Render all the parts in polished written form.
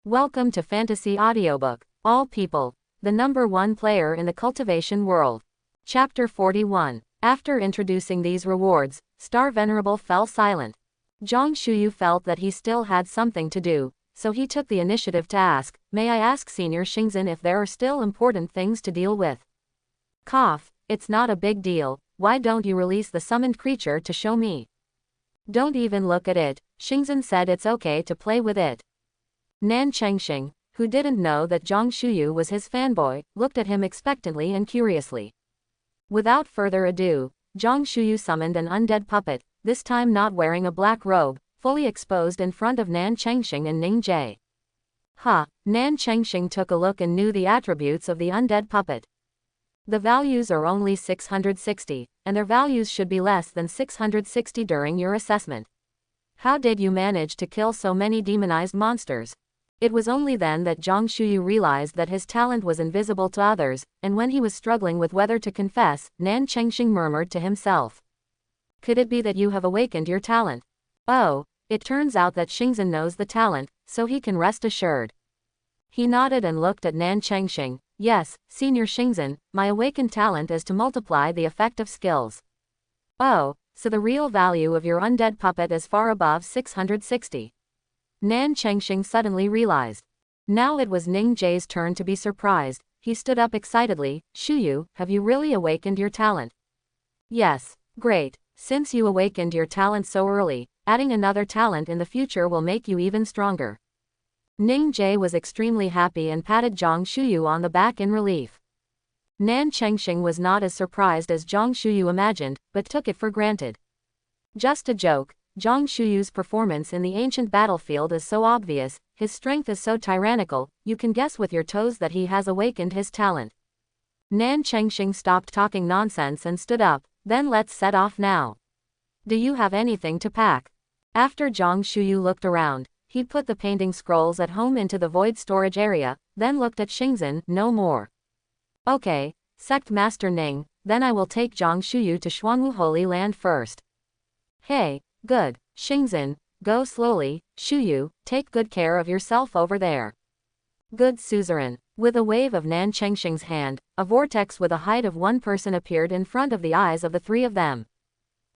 Welcome to Fantasy Audiobook, All People, the #1 player in the cultivation world. Chapter 41. After introducing these rewards, Star Venerable fell silent. Zhang Shuyu felt that he still had something to do, so he took the initiative to ask, "May I ask Senior Xingzhen if there are still important things to deal with?" Cough, it's not a big deal, why don't you release the summoned creature to show me? Don't even look at it, Xingzhen said it's okay to play with it. Nan Chengxing, who didn't know that Zhang Shuyu was his fanboy, looked at him expectantly and curiously. Without further ado, Zhang Shuyu summoned an undead puppet, this time not wearing a black robe, fully exposed in front of Nan Chengxing and Ning Jie. Nan Chengxing took a look and knew the attributes of the undead puppet. The values are only 660, and their values should be less than 660 during your assessment. How did you manage to kill so many demonized monsters? It was only then that Zhang Shuyu realized that his talent was invisible to others, and when he was struggling with whether to confess, Nan Chengxing murmured to himself. Could it be that you have awakened your talent? Oh, it turns out that Xingzhen knows the talent, so he can rest assured. He nodded and looked at Nan Chengxing. Yes, Senior Xingzhen, my awakened talent is to multiply the effect of skills. Oh, so the real value of your undead puppet is far above 660. Nan Chengxing suddenly realized. Now it was Ning Jie's turn to be surprised. He stood up excitedly. Shuyu, have you really awakened your talent? Yes, great. Since you awakened your talent so early, adding another talent in the future will make you even stronger. Ning Jie was extremely happy and patted Zhang Shuyu on the back in relief. Nan Chengxing was not as surprised as Zhang Shuyu imagined, but took it for granted. Just a joke. Zhang Shuyu's performance in the ancient battlefield is so obvious, his strength is so tyrannical, you can guess with your toes that he has awakened his talent. Nan Chengxing stopped talking nonsense and stood up, then let's set off now. Do you have anything to pack? After Zhang Shuyu looked around, he put the painting scrolls at home into the void storage area, then looked at Xingzhen, no more. Okay, Sect Master Ning, then I will take Zhang Shuyu to Xuanwu Holy Land first. Hey. Good, Xingzhen, go slowly, Shuyu, take good care of yourself over there. Good suzerain. With a wave of Nan Chengxing's hand, a vortex with a height of one person appeared in front of the eyes of the three of them.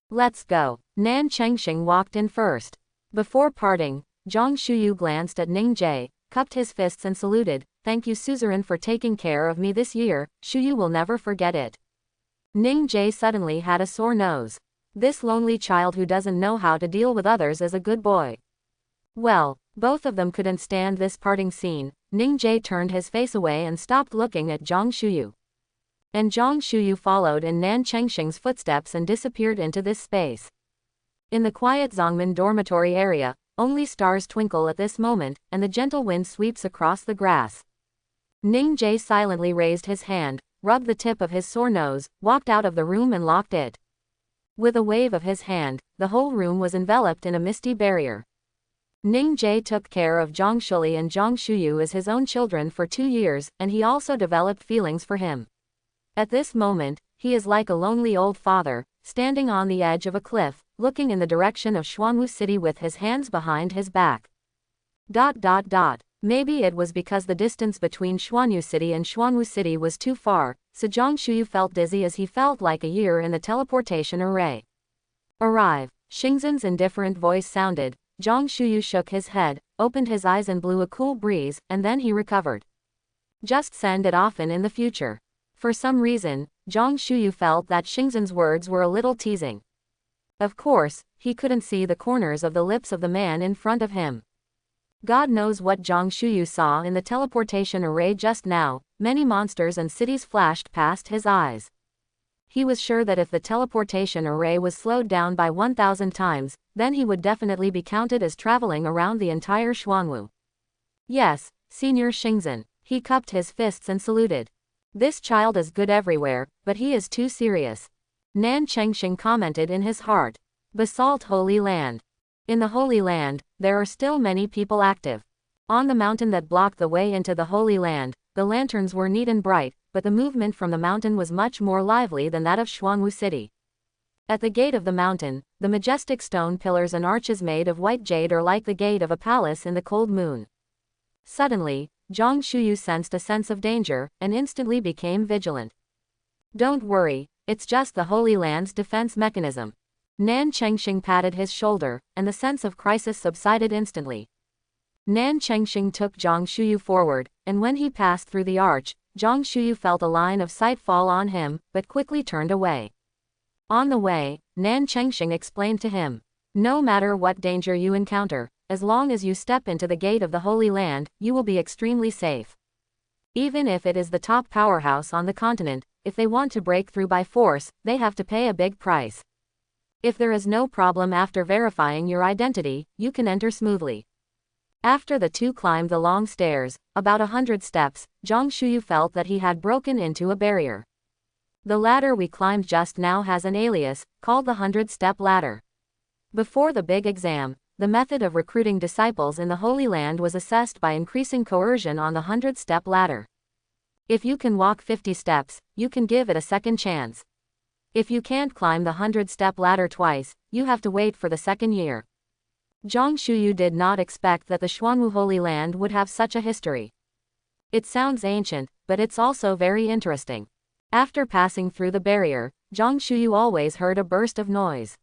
Let's go. Nan Chengxing walked in first. Before parting, Zhang Shuyu glanced at Ning Jie, cupped his fists and saluted, "Thank you suzerain for taking care of me this year, Shuyu will never forget it." Ning Jie suddenly had a sore nose. This lonely child who doesn't know how to deal with others is a good boy. Well, both of them couldn't stand this parting scene. Ning Jie turned his face away and stopped looking at Zhang Shuyu. And Zhang Shuyu followed in Nan Chengxing's footsteps and disappeared into this space. In the quiet Zongmen dormitory area, only stars twinkle at this moment, and the gentle wind sweeps across the grass. Ning Jie silently raised his hand, rubbed the tip of his sore nose, walked out of the room and locked it. With a wave of his hand, the whole room was enveloped in a misty barrier. Ning Jie took care of Zhang Shuli and Zhang Shuyu as his own children for 2 years, and he also developed feelings for him. At this moment, he is like a lonely old father, standing on the edge of a cliff, looking in the direction of Xuanwu City with his hands behind his back. Maybe it was because the distance between Xuanwu City and Xuanwu City was too far, so Zhang Shuyu felt dizzy as he felt like a year in the teleportation array. Arrive, Xingzhen's indifferent voice sounded. Zhang Shuyu shook his head, opened his eyes and blew a cool breeze, and then he recovered. Just send it often in the future. For some reason, Zhang Shuyu felt that Xingzhen's words were a little teasing. Of course, he couldn't see the corners of the lips of the man in front of him. God knows what Zhang Shuyu saw in the teleportation array just now. Many monsters and cities flashed past his eyes. He was sure that if the teleportation array was slowed down by 1,000 times, then he would definitely be counted as traveling around the entire Xuanwu. Yes, Senior Xingzhen. He cupped his fists and saluted. This child is good everywhere, but he is too serious. Nan Chengxing commented in his heart. Basalt Holy Land. In the Holy Land, there are still many people active. On the mountain that blocked the way into the Holy Land, the lanterns were neat and bright, but the movement from the mountain was much more lively than that of Xuanwu City. At the gate of the mountain, the majestic stone pillars and arches made of white jade are like the gate of a palace in the cold moon. Suddenly, Zhang Shuyu sensed a sense of danger, and instantly became vigilant. Don't worry, it's just the Holy Land's defense mechanism. Nan Chengxing patted his shoulder, and the sense of crisis subsided instantly. Nan Chengxing took Zhang Shuyu forward, and when he passed through the arch, Zhang Shuyu felt a line of sight fall on him, but quickly turned away. On the way, Nan Chengxing explained to him, "No matter what danger you encounter, as long as you step into the gate of the Holy Land, you will be extremely safe. Even if it is the top powerhouse on the continent, if they want to break through by force, they have to pay a big price. If there is no problem after verifying your identity, you can enter smoothly." After the two climbed the long stairs, about 100 steps, Zhang Shuyu felt that he had broken into a barrier. The ladder we climbed just now has an alias, called the 100-step ladder. Before the big exam, the method of recruiting disciples in the Holy Land was assessed by increasing coercion on the 100-step ladder. If you can walk 50 steps, you can give it a second chance. If you can't climb the 100-step ladder twice, you have to wait for the second year. Zhang Shuyu did not expect that the Xuanwu Holy Land would have such a history. It sounds ancient, but it's also very interesting. After passing through the barrier, Zhang Shuyu always heard a burst of noise.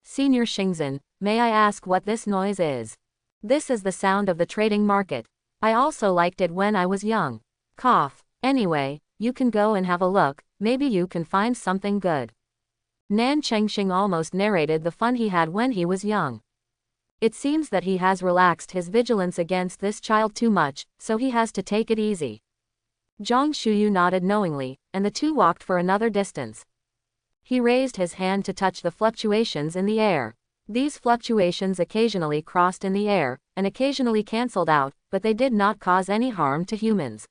"Senior Xingzhen, may I ask what this noise is?" "This is the sound of the trading market. I also liked it when I was young." Cough. "Anyway, you can go and have a look, maybe you can find something good." Nan Chengxing almost narrated the fun he had when he was young. It seems that he has relaxed his vigilance against this child too much, so he has to take it easy. Zhang Shuyu nodded knowingly, and the two walked for another distance. He raised his hand to touch the fluctuations in the air. These fluctuations occasionally crossed in the air, and occasionally cancelled out, but they did not cause any harm to humans.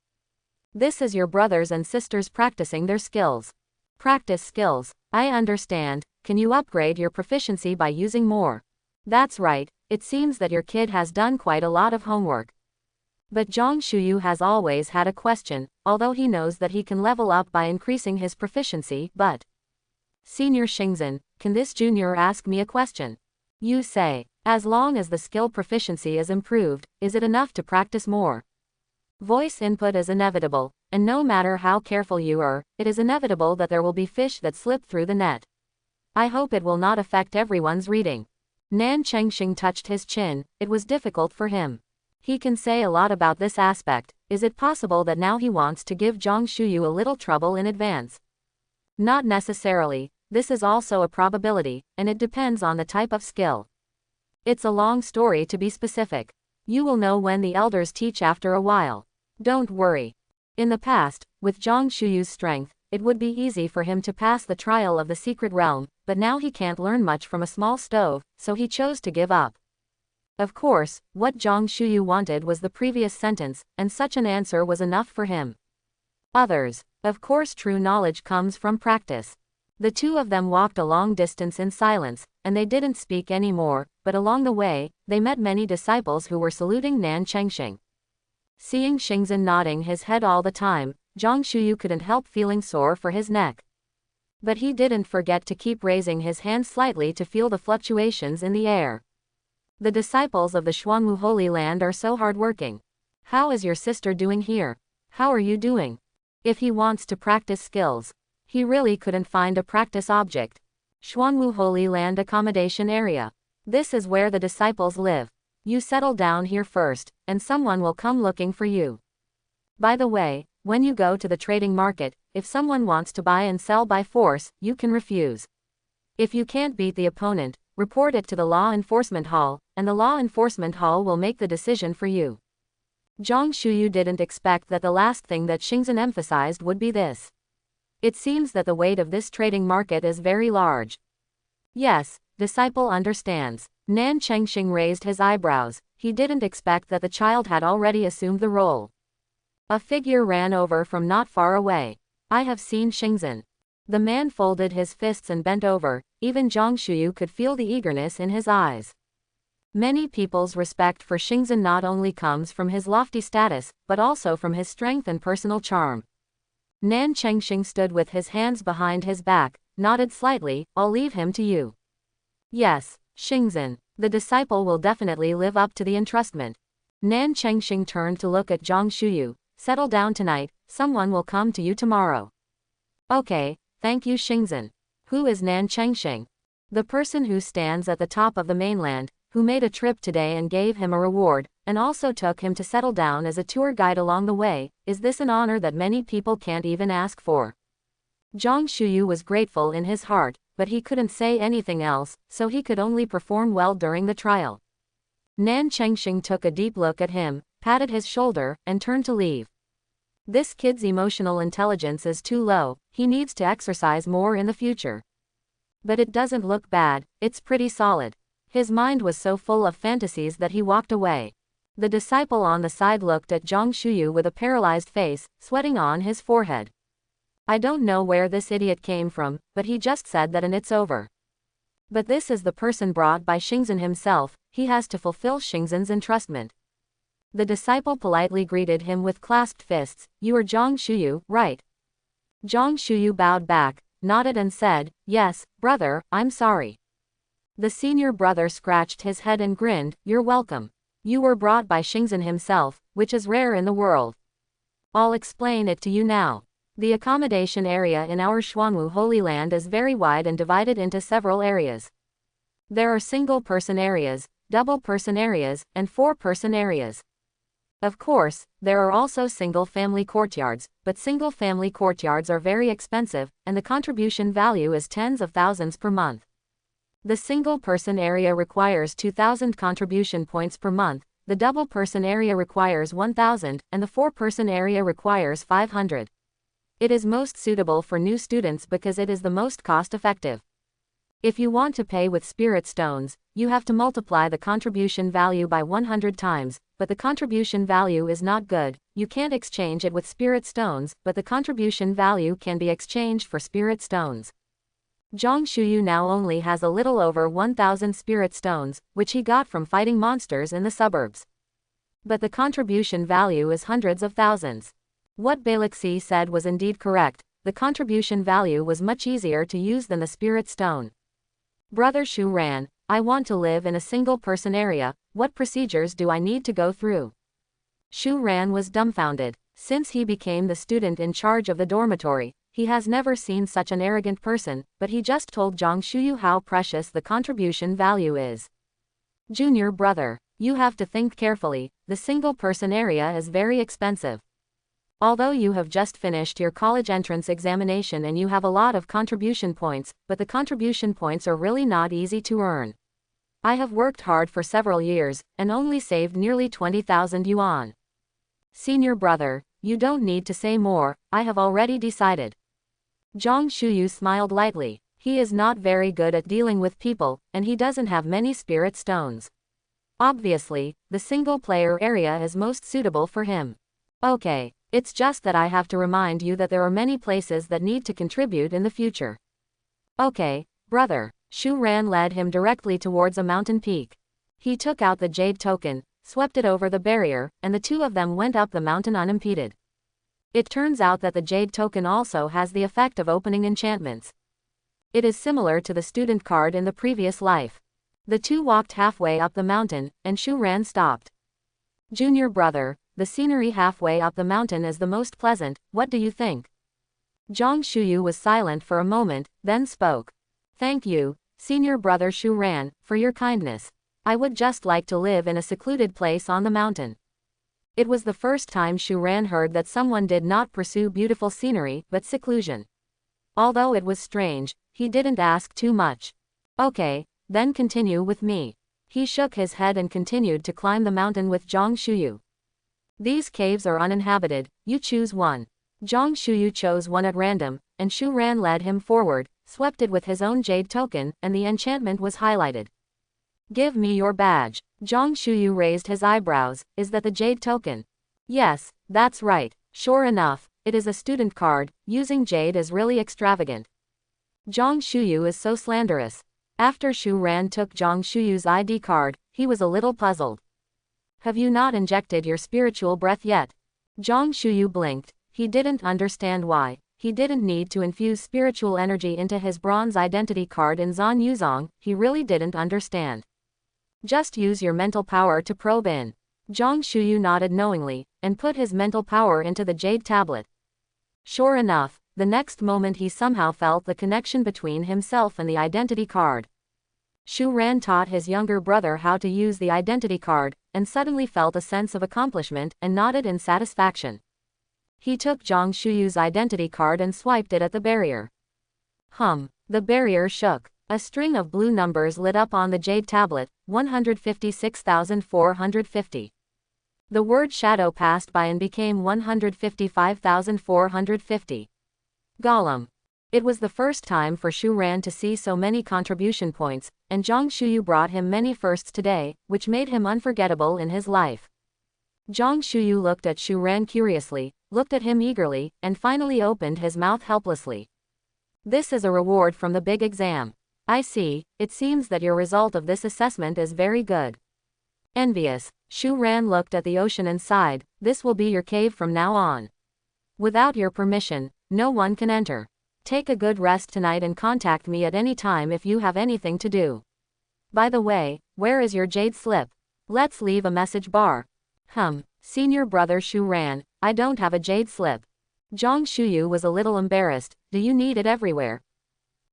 "This is your brothers and sisters practicing their skills." "Practice skills. I understand. Can you upgrade your proficiency by using more?" "That's right, it seems that your kid has done quite a lot of homework." But Zhang Shuyu has always had a question, although he knows that he can level up by increasing his proficiency, but... "Senior Xingzhen, can this junior ask me a question?" "You say, as long as the skill proficiency is improved, is it enough to practice more?" Voice input is inevitable, and no matter how careful you are, it is inevitable that there will be fish that slip through the net. I hope it will not affect everyone's reading. Nan Chengxing touched his chin, it was difficult for him. He can say a lot about this aspect. Is it possible that now he wants to give Zhang Shuyu a little trouble in advance? Not necessarily, this is also a probability, and it depends on the type of skill. It's a long story to be specific. You will know when the elders teach after a while. Don't worry. In the past, with Zhang Shuyu's strength, it would be easy for him to pass the trial of the secret realm, but now he can't learn much from a small stove, so he chose to give up. Of course, what Zhang Shuyu wanted was the previous sentence, and such an answer was enough for him. Others. Of course, true knowledge comes from practice. The two of them walked a long distance in silence, and they didn't speak anymore, but along the way, they met many disciples who were saluting Nan Chengxing. Seeing Xingzhen nodding his head all the time, Zhang Shuyu couldn't help feeling sore for his neck. But he didn't forget to keep raising his hand slightly to feel the fluctuations in the air. The disciples of the Xuanwu Holy Land are so hardworking. How is your sister doing here? How are you doing? If he wants to practice skills, he really couldn't find a practice object. Xuanwu Holy Land Accommodation Area. This is where the disciples live. You settle down here first, and someone will come looking for you. By the way, when you go to the trading market, if someone wants to buy and sell by force, you can refuse. If you can't beat the opponent, report it to the Law Enforcement Hall, and the Law Enforcement Hall will make the decision for you. Zhang Shuyu didn't expect that the last thing that Xingzhen emphasized would be this. It seems that the weight of this trading market is very large. Yes, disciple understands. Nan Chengxing raised his eyebrows. He didn't expect that the child had already assumed the role. A figure ran over from not far away. I have seen Xingzhen. The man folded his fists and bent over. Even Zhang Shuyu could feel the eagerness in his eyes. Many people's respect for Xingzhen not only comes from his lofty status, but also from his strength and personal charm. Nan Chengxing stood with his hands behind his back, nodded slightly. I'll leave him to you. Yes, Xingzhen. The disciple will definitely live up to the entrustment. Nan Chengxing turned to look at Zhang Shuyu. Settle down tonight, someone will come to you tomorrow. Okay, thank you Xingzhen. Who is Nan Chengxing? The person who stands at the top of the mainland, who made a trip today and gave him a reward, and also took him to settle down as a tour guide along the way. Is this an honor that many people can't even ask for? Zhang Shuyu was grateful in his heart, but he couldn't say anything else, so he could only perform well during the trial. Nan Chengxing took a deep look at him, patted his shoulder, and turned to leave. This kid's emotional intelligence is too low, he needs to exercise more in the future. But it doesn't look bad, it's pretty solid. His mind was so full of fantasies that he walked away. The disciple on the side looked at Zhang Shuyu with a paralyzed face, sweating on his forehead. I don't know where this idiot came from, but he just said that and it's over. But this is the person brought by Xingzhen himself, he has to fulfill Xingzhen's entrustment. The disciple politely greeted him with clasped fists. You are Zhang Shuyu, right? Zhang Shuyu bowed back, nodded and said, yes, brother, I'm sorry. The senior brother scratched his head and grinned, you're welcome. You were brought by Xingzhen himself, which is rare in the world. I'll explain it to you now. The accommodation area in our Xuanwu Holy Land is very wide and divided into several areas. There are single-person areas, double-person areas, and four-person areas. Of course, there are also single-family courtyards, but single-family courtyards are very expensive, and the contribution value is tens of thousands per month. The single-person area requires 2,000 contribution points per month, the double-person area requires 1,000, and the four-person area requires 500. It is most suitable for new students because it is the most cost-effective. If you want to pay with spirit stones, you have to multiply the contribution value by 100 times, but the contribution value is not good. You can't exchange it with spirit stones, but the contribution value can be exchanged for spirit stones. Zhang Shuyu now only has a little over 1,000 spirit stones, which he got from fighting monsters in the suburbs. But the contribution value is hundreds of thousands. What Balixi said was indeed correct, the contribution value was much easier to use than the spirit stone. Brother Shu Ran, I want to live in a single-person area, what procedures do I need to go through? Shu Ran was dumbfounded. Since he became the student in charge of the dormitory, he has never seen such an arrogant person, but he just told Zhang Shuyu how precious the contribution value is. Junior brother, you have to think carefully, the single-person area is very expensive. Although you have just finished your college entrance examination and you have a lot of contribution points, but the contribution points are really not easy to earn. I have worked hard for several years, and only saved nearly 20,000 yuan. Senior brother, you don't need to say more, I have already decided. Zhang Shuyu smiled lightly. He is not very good at dealing with people, and he doesn't have many spirit stones. Obviously, the single-player area is most suitable for him. Okay. It's just that I have to remind you that there are many places that need to contribute in the future. Okay, brother. Shu Ran led him directly towards a mountain peak. He took out the jade token, swept it over the barrier, and the two of them went up the mountain unimpeded. It turns out that the jade token also has the effect of opening enchantments. It is similar to the student card in the previous life. The two walked halfway up the mountain, and Shu Ran stopped. Junior brother, the scenery halfway up the mountain is the most pleasant, what do you think? Zhang Shuyu was silent for a moment, then spoke. Thank you, senior brother Shu Ran, for your kindness. I would just like to live in a secluded place on the mountain. It was the first time Shu Ran heard that someone did not pursue beautiful scenery, but seclusion. Although it was strange, he didn't ask too much. Okay, then continue with me. He shook his head and continued to climb the mountain with Zhang Shuyu. These caves are uninhabited, you choose one. Zhang Shuyu chose one at random, and Shu Ran led him forward, swept it with his own jade token, and the enchantment was highlighted. Give me your badge. Zhang Shuyu raised his eyebrows, is that the jade token? Yes, that's right, sure enough, it is a student card, using jade is really extravagant. Zhang Shuyu is so slanderous. After Shu Ran took Zhang Shuyu's ID card, he was a little puzzled. Have you not injected your spiritual breath yet? Zhang Shuyu blinked. He didn't understand why. He didn't need to infuse spiritual energy into his bronze identity card in Zan Yuzong, he really didn't understand. Just use your mental power to probe in. Zhang Shuyu nodded knowingly, and put his mental power into the jade tablet. Sure enough, the next moment he somehow felt the connection between himself and the identity card. Shu Ran taught his younger brother how to use the identity card, and suddenly felt a sense of accomplishment and nodded in satisfaction. He took Zhang Shuyu's identity card and swiped it at the barrier. The barrier shook. A string of blue numbers lit up on the jade tablet, 156,450. The word shadow passed by and became 155,450. Golem. It was the first time for Shu Ran to see so many contribution points, and Zhang Shuyu brought him many firsts today, which made him unforgettable in his life. Zhang Shuyu looked at Shu Ran curiously, looked at him eagerly, and finally opened his mouth helplessly. This is a reward from the big exam. I see, it seems that your result of this assessment is very good. Envious, Shu Ran looked at the ocean and sighed, this will be your cave from now on. Without your permission, no one can enter. Take a good rest tonight and contact me at any time if you have anything to do. By the way, where is your jade slip? Let's leave a message bar. Senior brother Shu Ran, I don't have a jade slip. Zhang Shuyu was a little embarrassed, do you need it everywhere?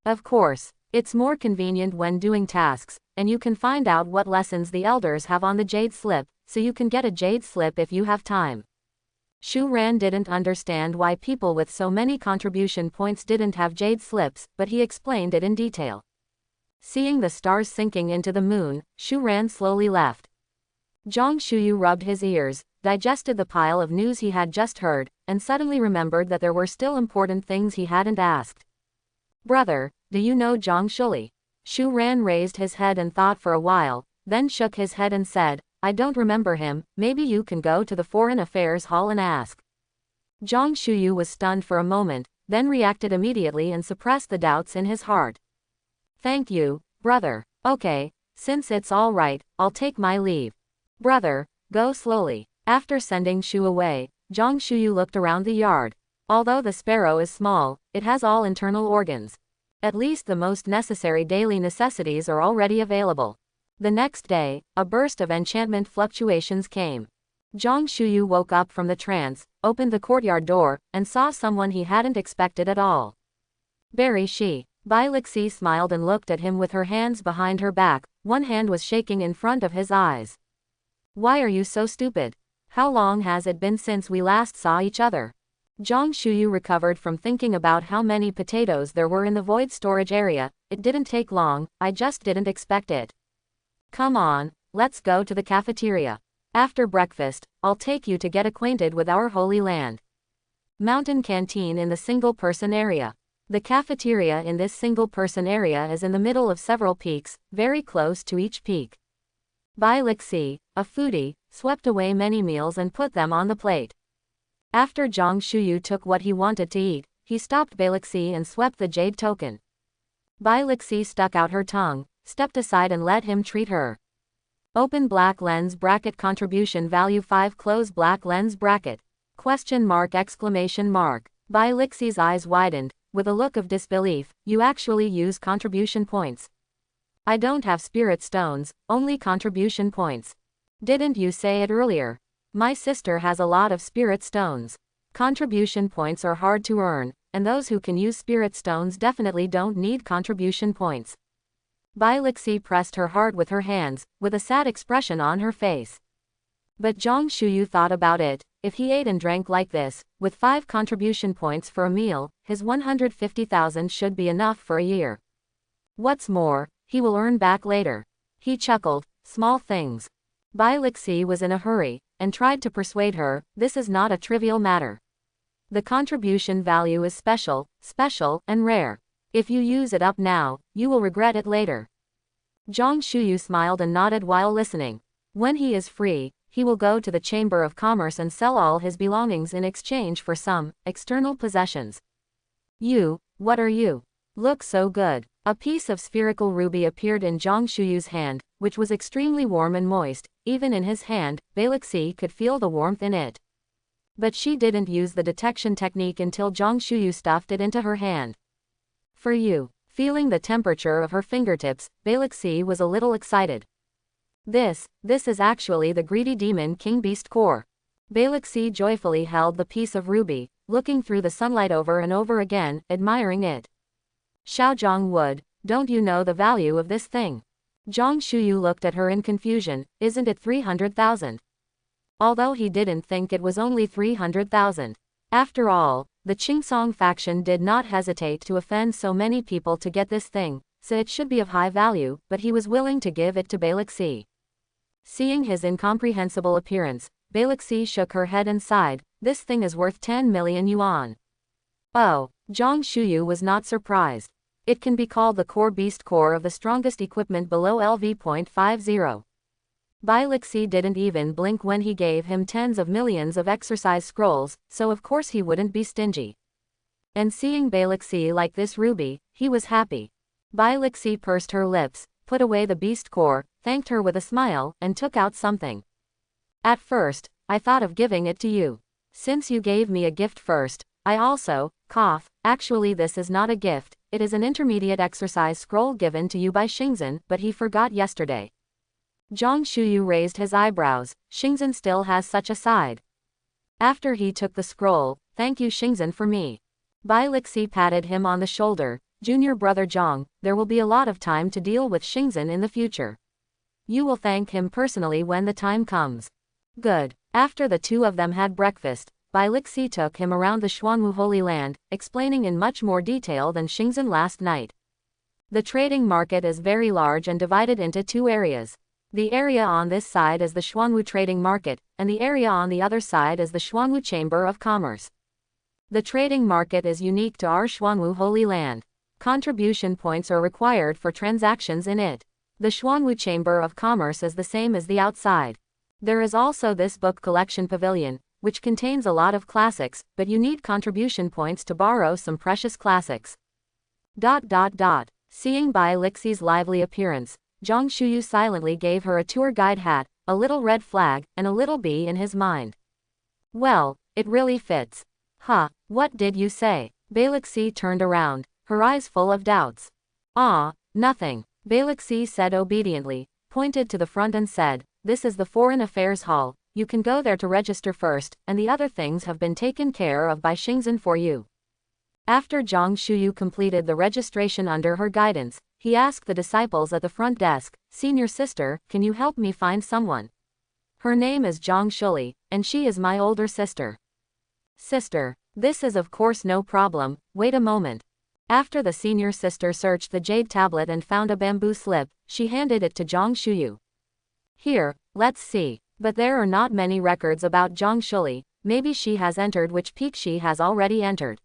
Of course, it's more convenient when doing tasks, and you can find out what lessons the elders have on the jade slip, so you can get a jade slip if you have time. Shu Ran didn't understand why people with so many contribution points didn't have jade slips, but he explained it in detail. Seeing the stars sinking into the moon, Shu Ran slowly left. Zhang Shuyu rubbed his ears, digested the pile of news he had just heard, and suddenly remembered that there were still important things he hadn't asked. Brother, do you know Zhang Shuli? Shu Ran raised his head and thought for a while, then shook his head and said, I don't remember him, maybe you can go to the Foreign Affairs Hall and ask. Zhang Shuyu was stunned for a moment, then reacted immediately and suppressed the doubts in his heart. Thank you, brother. Okay, since it's all right, I'll take my leave. Brother, go slowly. After sending Shu away, Zhang Shuyu looked around the yard. Although the sparrow is small, it has all internal organs. At least the most necessary daily necessities are already available. The next day, a burst of enchantment fluctuations came. Zhang Shuyu woke up from the trance, opened the courtyard door, and saw someone he hadn't expected at all. Barry Shi. Bai Lixi smiled and looked at him with her hands behind her back, one hand was shaking in front of his eyes. Why are you so stupid? How long has it been since we last saw each other? Zhang Shuyu recovered from thinking about how many potatoes there were in the void storage area. It didn't take long, I just didn't expect it. Come on, let's go to the cafeteria. After breakfast, I'll take you to get acquainted with our holy land. Mountain canteen in the single-person area. The cafeteria in this single-person area is in the middle of several peaks, very close to each peak. Bai Lixi, a foodie, swept away many meals and put them on the plate. After Zhang Shuyu took what he wanted to eat, he stopped Bai Lixi and swept the jade token. Bai Lixi stuck out her tongue, stepped aside and let him treat her. Open black lens bracket contribution value 5 close black lens bracket. ? Bai Lixi's eyes widened, with a look of disbelief, you actually use contribution points. I don't have spirit stones, only contribution points. Didn't you say it earlier? My sister has a lot of spirit stones. Contribution points are hard to earn, and those who can use spirit stones definitely don't need contribution points. Bai Lixi pressed her heart with her hands, with a sad expression on her face. But Zhang Shuyu thought about it. If he ate and drank like this, with 5 contribution points for a meal, his 150,000 should be enough for a year. What's more, he will earn back later. He chuckled, small things. Bai Lixi was in a hurry, and tried to persuade her, this is not a trivial matter. The contribution value is special, and rare. If you use it up now, you will regret it later. Zhang Shuyu smiled and nodded while listening. When he is free, he will go to the Chamber of Commerce and sell all his belongings in exchange for some external possessions. You, what are you? Look so good. A piece of spherical ruby appeared in Zhang Shuyu's hand, which was extremely warm and moist. Even in his hand, Bai Lixi could feel the warmth in it. But she didn't use the detection technique until Zhang Shuyu stuffed it into her hand. For you. Feeling the temperature of her fingertips, Bai Lixi was a little excited. This is actually the greedy demon King Beast core. Balixi joyfully held the piece of ruby, looking through the sunlight over and over again, admiring it. Xiaozhong would, don't you know the value of this thing? Zhang Shuyu looked at her in confusion, isn't it 300,000? Although he didn't think it was only 300,000. After all, the Qingsong faction did not hesitate to offend so many people to get this thing, so it should be of high value, but he was willing to give it to Balixi. Seeing his incomprehensible appearance, Balixi shook her head and sighed, this thing is worth 10 million yuan. Oh, Zhang Shuyu was not surprised. It can be called the core beast core of the strongest equipment below LV.50. Balixi didn't even blink when he gave him tens of millions of exercise scrolls, so of course he wouldn't be stingy. And seeing Balixi like this ruby, he was happy. Balixi pursed her lips, put away the beast core, thanked her with a smile, and took out something. At first, I thought of giving it to you. Since you gave me a gift first, I also, actually this is not a gift, it is an intermediate exercise scroll given to you by Xingzhen, but he forgot yesterday. Zhang Shuyu raised his eyebrows, Xingzhen still has such a side. After he took the scroll, thank you Xingzhen for me. Balixi patted him on the shoulder, junior brother Zhang, there will be a lot of time to deal with Xingzhen in the future. You will thank him personally when the time comes. Good. After the two of them had breakfast, Balixi took him around the Xuanwu Holy Land, explaining in much more detail than Xingzhen last night. The trading market is very large and divided into two areas. The area on this side is the Xuanwu trading market, and the area on the other side is the Xuanwu Chamber of Commerce. The trading market is unique to our Xuanwu Holy Land. Contribution points are required for transactions in it. The Xuanwu Chamber of Commerce is the same as the outside. There is also this book collection pavilion, which contains a lot of classics, but you need contribution points to borrow some precious classics. Seeing Bailixi's lively appearance, Zhang Shuyu silently gave her a tour guide hat, a little red flag, and a little bee in his mind. Well, it really fits. Huh, what did you say? Balixi turned around, her eyes full of doubts. Nothing. Balixi said obediently, pointed to the front and said, this is the Foreign Affairs Hall, you can go there to register first, and the other things have been taken care of by Xingzhen for you. After Zhang Shuyu completed the registration under her guidance, he asked the disciples at the front desk, Senior sister, can you help me find someone? Her name is Zhang Shuli, and she is my older sister. Sister, this is of course no problem, wait a moment. After the senior sister searched the jade tablet and found a bamboo slip, she handed it to Zhang Shuyu. Here, let's see. But there are not many records about Zhang Shuli, maybe she has entered which peak she has already entered.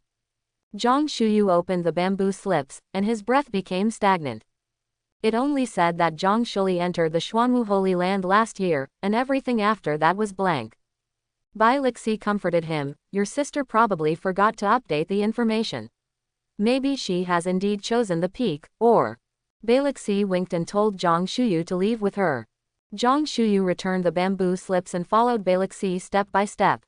Zhang Shuyu opened the bamboo slips, and his breath became stagnant. It only said that Zhang Shuli entered the Xuanwu Holy Land last year, and everything after that was blank. Balixi comforted him, your sister probably forgot to update the information. Maybe she has indeed chosen the peak, or... Balixi winked and told Zhang Shuyu to leave with her. Zhang Shuyu returned the bamboo slips and followed Balixi step by step.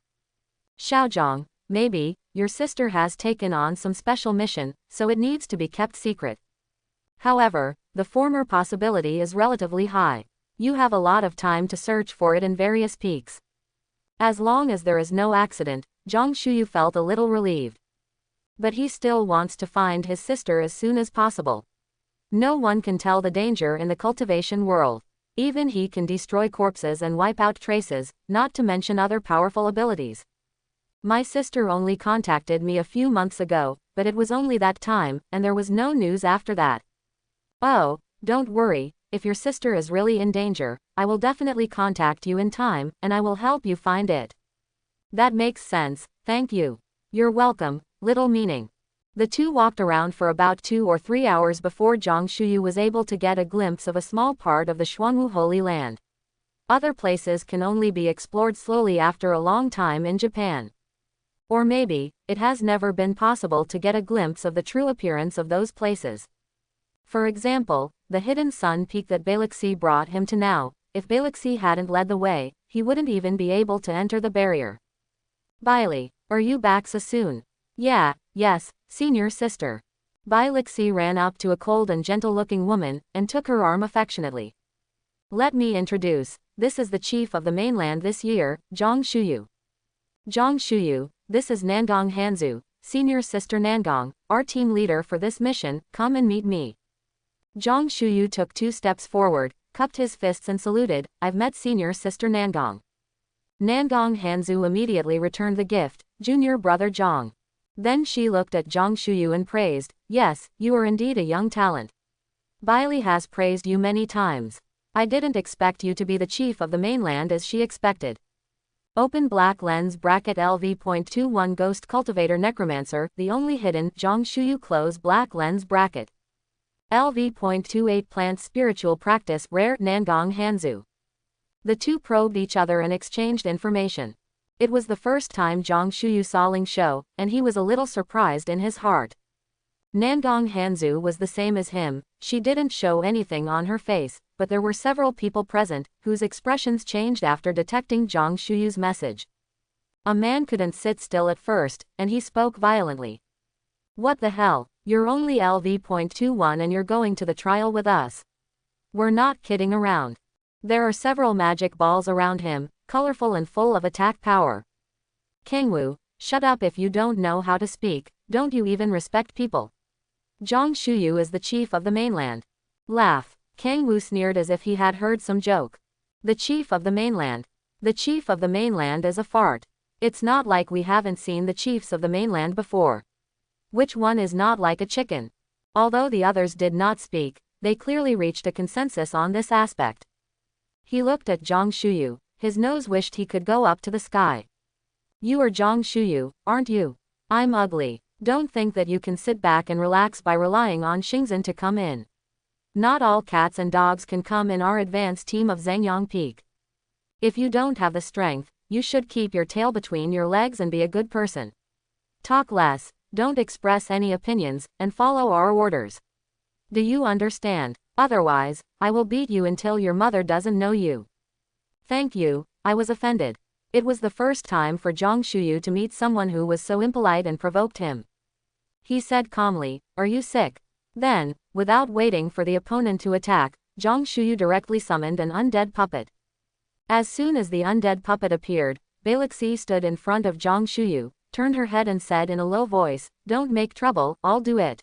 Xiaozhong, maybe, your sister has taken on some special mission, so it needs to be kept secret. However, the former possibility is relatively high. You have a lot of time to search for it in various peaks. As long as there is no accident, Zhang Shuyu felt a little relieved. But he still wants to find his sister as soon as possible. No one can tell the danger in the cultivation world. Even he can destroy corpses and wipe out traces, not to mention other powerful abilities. My sister only contacted me a few months ago, but it was only that time, and there was no news after that. Oh, don't worry, if your sister is really in danger, I will definitely contact you in time, and I will help you find it. That makes sense, thank you. You're welcome, little meaning. The two walked around for about 2 or 3 hours before Zhang Shuyu was able to get a glimpse of a small part of the Xuanwu Holy Land. Other places can only be explored slowly after a long time in Japan. Or maybe, it has never been possible to get a glimpse of the true appearance of those places. For example, the hidden sun peak that Balixi brought him to now, if Balixi hadn't led the way, he wouldn't even be able to enter the barrier. Bailey, are you back so soon? Yes, senior sister. Balixi ran up to a cold and gentle-looking woman, and took her arm affectionately. Let me introduce, this is the chief of the mainland this year, Zhang Shuyu. Zhang Shuyu, this is Nangong Hanzu, senior sister Nangong, our team leader for this mission, come and meet me. Zhang Shuyu took 2 steps forward, cupped his fists and saluted, I've met senior sister Nangong. Nangong Hanzu immediately returned the gift, junior brother Zhang. Then she looked at Zhang Shuyu and praised, yes, you are indeed a young talent. Bailey has praised you many times. I didn't expect you to be the chief of the mainland as she expected. Open black lens bracket LV.21 Ghost Cultivator Necromancer, the only hidden, Zhang Shuyu close black lens bracket. LV.28 Plant Spiritual Practice, rare, Nangong Hanzu. The two probed each other and exchanged information. It was the first time Zhang Shuyu saw Ling show, and he was a little surprised in his heart. Nangong Hanzu was the same as him, she didn't show anything on her face, but there were several people present, whose expressions changed after detecting Zhang Shuyu's message. A man couldn't sit still at first, and he spoke violently. What the hell, you're only LV.21 and you're going to the trial with us. We're not kidding around. There are several magic balls around him, colorful and full of attack power. Kangwu, shut up if you don't know how to speak, don't you even respect people? Zhang Shuyu is the chief of the mainland. Laugh. Kangwu sneered as if he had heard some joke. The chief of the mainland. The chief of the mainland is a fart. It's not like we haven't seen the chiefs of the mainland before. Which one is not like a chicken? Although the others did not speak, they clearly reached a consensus on this aspect. He looked at Zhang Shuyu, his nose wished he could go up to the sky. You are Zhang Shuyu, aren't you? I'm ugly. Don't think that you can sit back and relax by relying on Xingzhen to come in. Not all cats and dogs can come in our advanced team of Zhangyang Peak. If you don't have the strength, you should keep your tail between your legs and be a good person. Talk less, don't express any opinions, and follow our orders. Do you understand? Otherwise, I will beat you until your mother doesn't know you. Thank you, I was offended. It was the first time for Zhang Shuyu to meet someone who was so impolite and provoked him. He said calmly, are you sick? Then, without waiting for the opponent to attack, Zhang Shuyu directly summoned an undead puppet. As soon as the undead puppet appeared, Balixi stood in front of Zhang Shuyu, turned her head and said in a low voice, don't make trouble, I'll do it.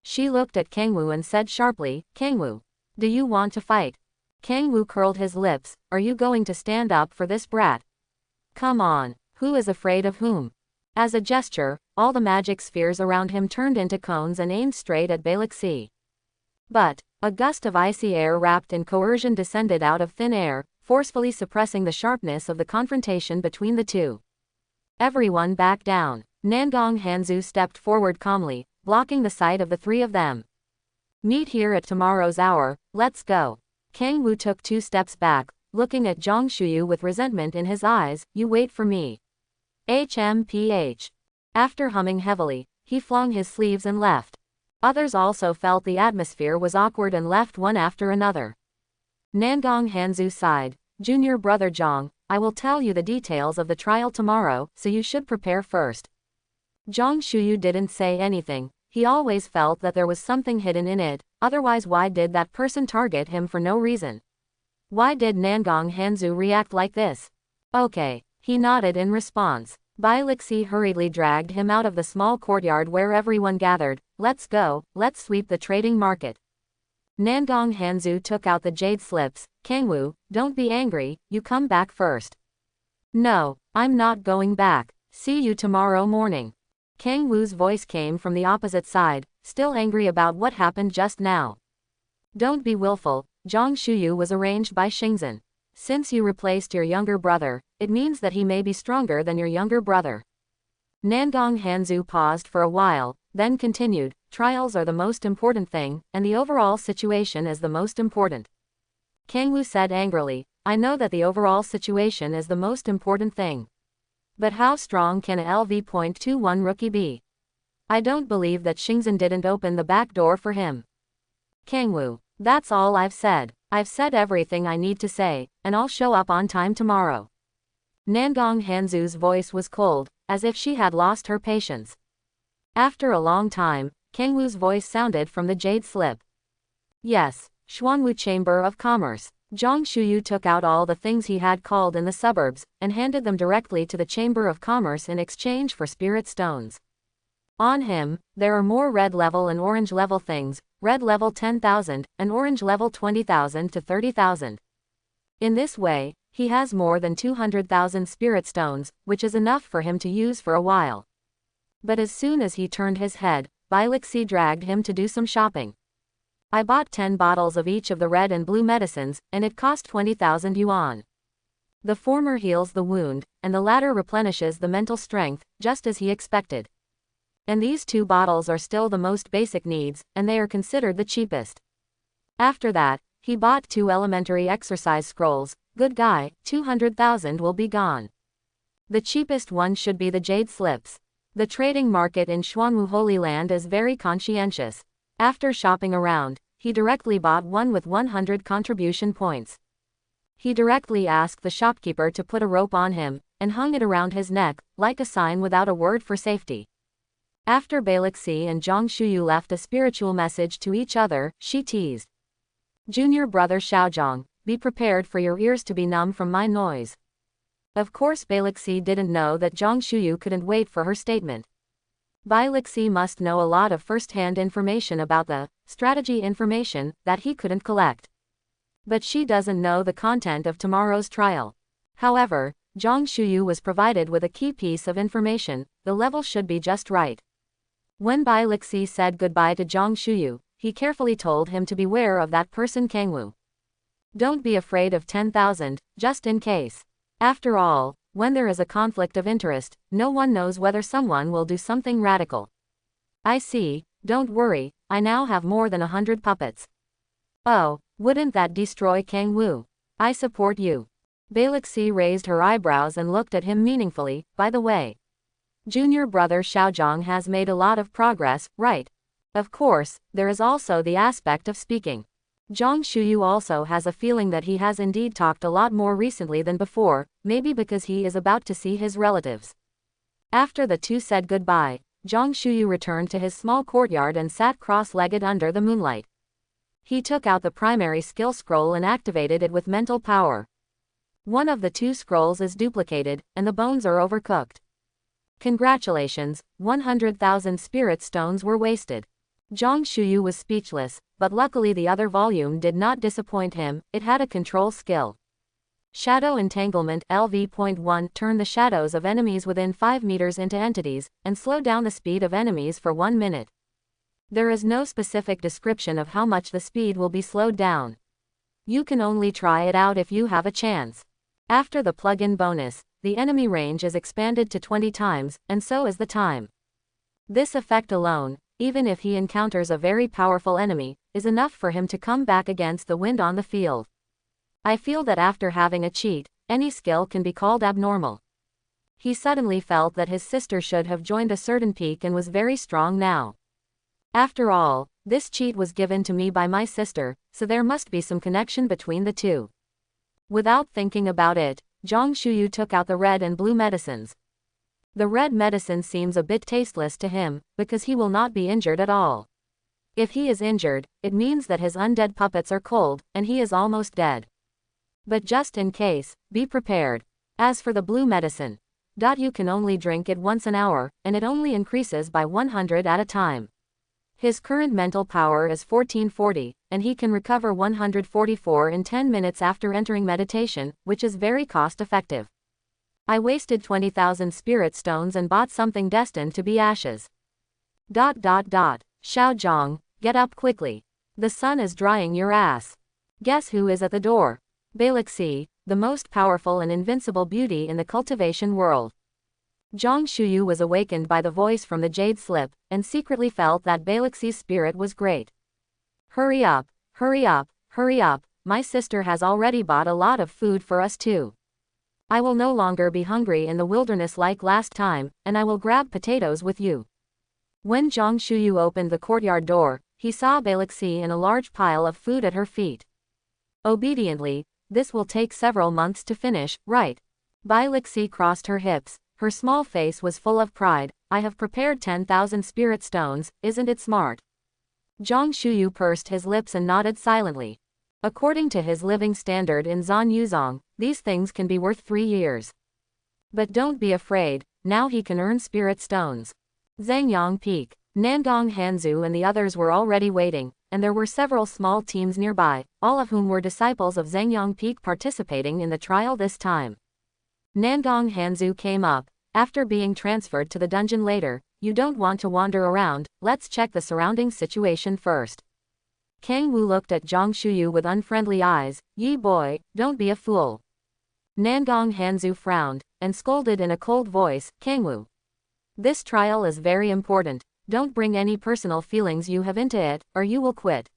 She looked at Kangwu and said sharply, Kangwu, do you want to fight? Kangwu curled his lips, are you going to stand up for this brat? Come on, who is afraid of whom? As a gesture, all the magic spheres around him turned into cones and aimed straight at Balixi. But, a gust of icy air wrapped in coercion descended out of thin air, forcefully suppressing the sharpness of the confrontation between the two. Everyone back down. Nangong Hanzu stepped forward calmly, blocking the sight of the three of them. Meet here at tomorrow's hour, let's go. Kangwu took 2 steps back, looking at Zhang Shuyu with resentment in his eyes, you wait for me. HMPH. After humming heavily, he flung his sleeves and left. Others also felt the atmosphere was awkward and left one after another. Nangong Hanzu sighed, Junior brother Zhang, I will tell you the details of the trial tomorrow, so you should prepare first. Zhang Shuyu didn't say anything, he always felt that there was something hidden in it, otherwise why did that person target him for no reason? Why did Nangong Hanzu react like this? Okay. He nodded in response. Balixi hurriedly dragged him out of the small courtyard where everyone gathered. Let's go, let's sweep the trading market. Nangong Hanzu took out the jade slips. Kangwu, don't be angry, you come back first. No, I'm not going back. See you tomorrow morning. Kangwu's voice came from the opposite side, still angry about what happened just now. Don't be willful, Zhang Shuyu was arranged by Xingzhen. Since you replaced your younger brother, it means that he may be stronger than your younger brother. Nangong Hanzu paused for a while, then continued, trials are the most important thing, and the overall situation is the most important. Kangwu said angrily, I know that the overall situation is the most important thing. But how strong can a LV.21 rookie be? I don't believe that Xingzhen didn't open the back door for him. Kangwu, that's all I've said. I've said everything I need to say, and I'll show up on time tomorrow. Nangong Hanzu's voice was cold, as if she had lost her patience. After a long time, Kangwu's voice sounded from the jade slip. Yes, Xuanwu Chamber of Commerce. Zhang Shuyu took out all the things he had called in the suburbs, and handed them directly to the Chamber of Commerce in exchange for spirit stones. On him, there are more red level and orange level things, red level 10,000, and orange level 20,000 to 30,000. In this way, he has more than 200,000 spirit stones, which is enough for him to use for a while. But as soon as he turned his head, Bilixi dragged him to do some shopping. I bought 10 bottles of each of the red and blue medicines, and it cost 20,000 yuan. The former heals the wound, and the latter replenishes the mental strength, just as he expected. And these 2 bottles are still the most basic needs, and they are considered the cheapest. After that, he bought 2 elementary exercise scrolls. Good guy, 200,000 will be gone. The cheapest one should be the jade slips. The trading market in Xuanwu Holy Land is very conscientious. After shopping around, he directly bought one with 100 contribution points. He directly asked the shopkeeper to put a rope on him, and hung it around his neck, like a sign without a word for safety. After Balixi and Zhang Shuyu left a spiritual message to each other, she teased. Junior brother Xiaozhang, be prepared for your ears to be numb from my noise. Of course Balixi didn't know that Zhang Shuyu couldn't wait for her statement. Bilixi must know a lot of first-hand information about the strategy information that he couldn't collect. But she doesn't know the content of tomorrow's trial. However, Zhang Shuyu was provided with a key piece of information. The level should be just right. When Bilixi said goodbye to Zhang Shuyu, he carefully told him to beware of that person Kangwu. Don't be afraid of 10,000, just in case. After all, when there is a conflict of interest, no one knows whether someone will do something radical. I see, don't worry, I now have more than 100 puppets. Oh, wouldn't that destroy Kang Wu? I support you. Balixi raised her eyebrows and looked at him meaningfully. By the way, junior brother Xiaozhang has made a lot of progress, right? Of course, there is also the aspect of speaking. Zhang Shuyu also has a feeling that he has indeed talked a lot more recently than before, maybe because he is about to see his relatives. After the 2 said goodbye, Zhang Shuyu returned to his small courtyard and sat cross-legged under the moonlight. He took out the primary skill scroll and activated it with mental power. One of the 2 scrolls is duplicated, and the bones are overcooked. Congratulations, 100,000 spirit stones were wasted. Zhang Shuyu was speechless, but luckily the other volume did not disappoint him. It had a control skill. Shadow Entanglement LV.1 turn the shadows of enemies within 5 meters into entities, and slow down the speed of enemies for 1 minute. There is no specific description of how much the speed will be slowed down. You can only try it out if you have a chance. After the plug-in bonus, the enemy range is expanded to 20 times, and so is the time. This effect alone, even if he encounters a very powerful enemy, is enough for him to come back against the wind on the field. I feel that after having a cheat, any skill can be called abnormal. He suddenly felt that his sister should have joined a certain peak and was very strong now. After all, this cheat was given to me by my sister, so there must be some connection between the 2. Without thinking about it, Zhang Shuyu took out the red and blue medicines. The red medicine seems a bit tasteless to him, because he will not be injured at all. If he is injured, it means that his undead puppets are cold, and he is almost dead. But just in case, be prepared. As for the blue medicine, you can only drink it once an hour, and it only increases by 100 at a time. His current mental power is 1440, and he can recover 144 in 10 minutes after entering meditation, which is very cost-effective. I wasted 20,000 spirit stones and bought something destined to be ashes. Xiaozhang, get up quickly. The sun is drying your ass. Guess who is at the door? Balixi, the most powerful and invincible beauty in the cultivation world. Zhang Shuyu was awakened by the voice from the jade slip, and secretly felt that Balixi's spirit was great. Hurry up, hurry up, hurry up, my sister has already bought a lot of food for us too. I will no longer be hungry in the wilderness like last time, and I will grab potatoes with you. When Zhang Shuyu opened the courtyard door, he saw Balixi in a large pile of food at her feet. Obediently, this will take several months to finish, right? Balixi crossed her hips. Her small face was full of pride. I have prepared 10,000 spirit stones, isn't it smart? Zhang Shuyu pursed his lips and nodded silently. According to his living standard in Zan Yuzong, these things can be worth 3 years. But don't be afraid, now he can earn spirit stones. Zhangyang Peak. Nangong Hanzu and the others were already waiting, and there were several small teams nearby, all of whom were disciples of Zhangyang Peak participating in the trial this time. Nangong Hanzu came up. After being transferred to the dungeon later, you don't want to wander around, let's check the surrounding situation first. Kang Wu looked at Zhang Shuyu with unfriendly eyes. Yi boy, don't be a fool. Nangong Hanzu frowned, and scolded in a cold voice, Kang Wu. This trial is very important, don't bring any personal feelings you have into it, or you will quit.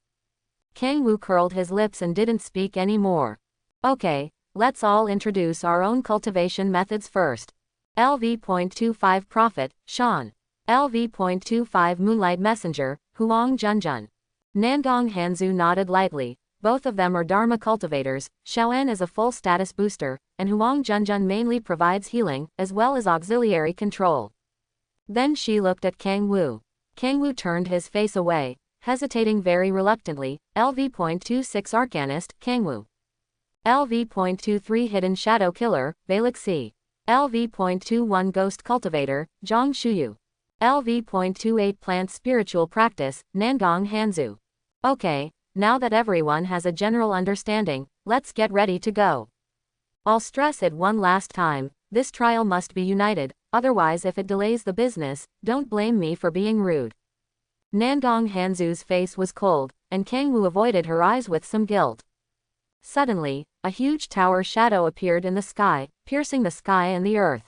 Kang Wu curled his lips and didn't speak any more. Okay, let's all introduce our own cultivation methods first. LV.25 Prophet, Shan. LV.25 Moonlight Messenger, Huang Junjun. Nangong Hanzu nodded lightly. Both of them are Dharma cultivators. Shaoan is a full status booster, and Huang Junjun mainly provides healing, as well as auxiliary control. Then she looked at Kang Wu. Kang Wu turned his face away, hesitating very reluctantly. LV.26 Arcanist, Kang Wu. LV.23 Hidden Shadow Killer, Balixi. LV.21 Ghost Cultivator, Zhang Shuyu. LV.28 Plant Spiritual Practice, Nangong Hanzu. Okay, now that everyone has a general understanding, let's get ready to go. I'll stress it one last time, this trial must be united, otherwise if it delays the business, don't blame me for being rude. Nangong Hanzu's face was cold, and Kang Wu avoided her eyes with some guilt. Suddenly, a huge tower shadow appeared in the sky, piercing the sky and the earth.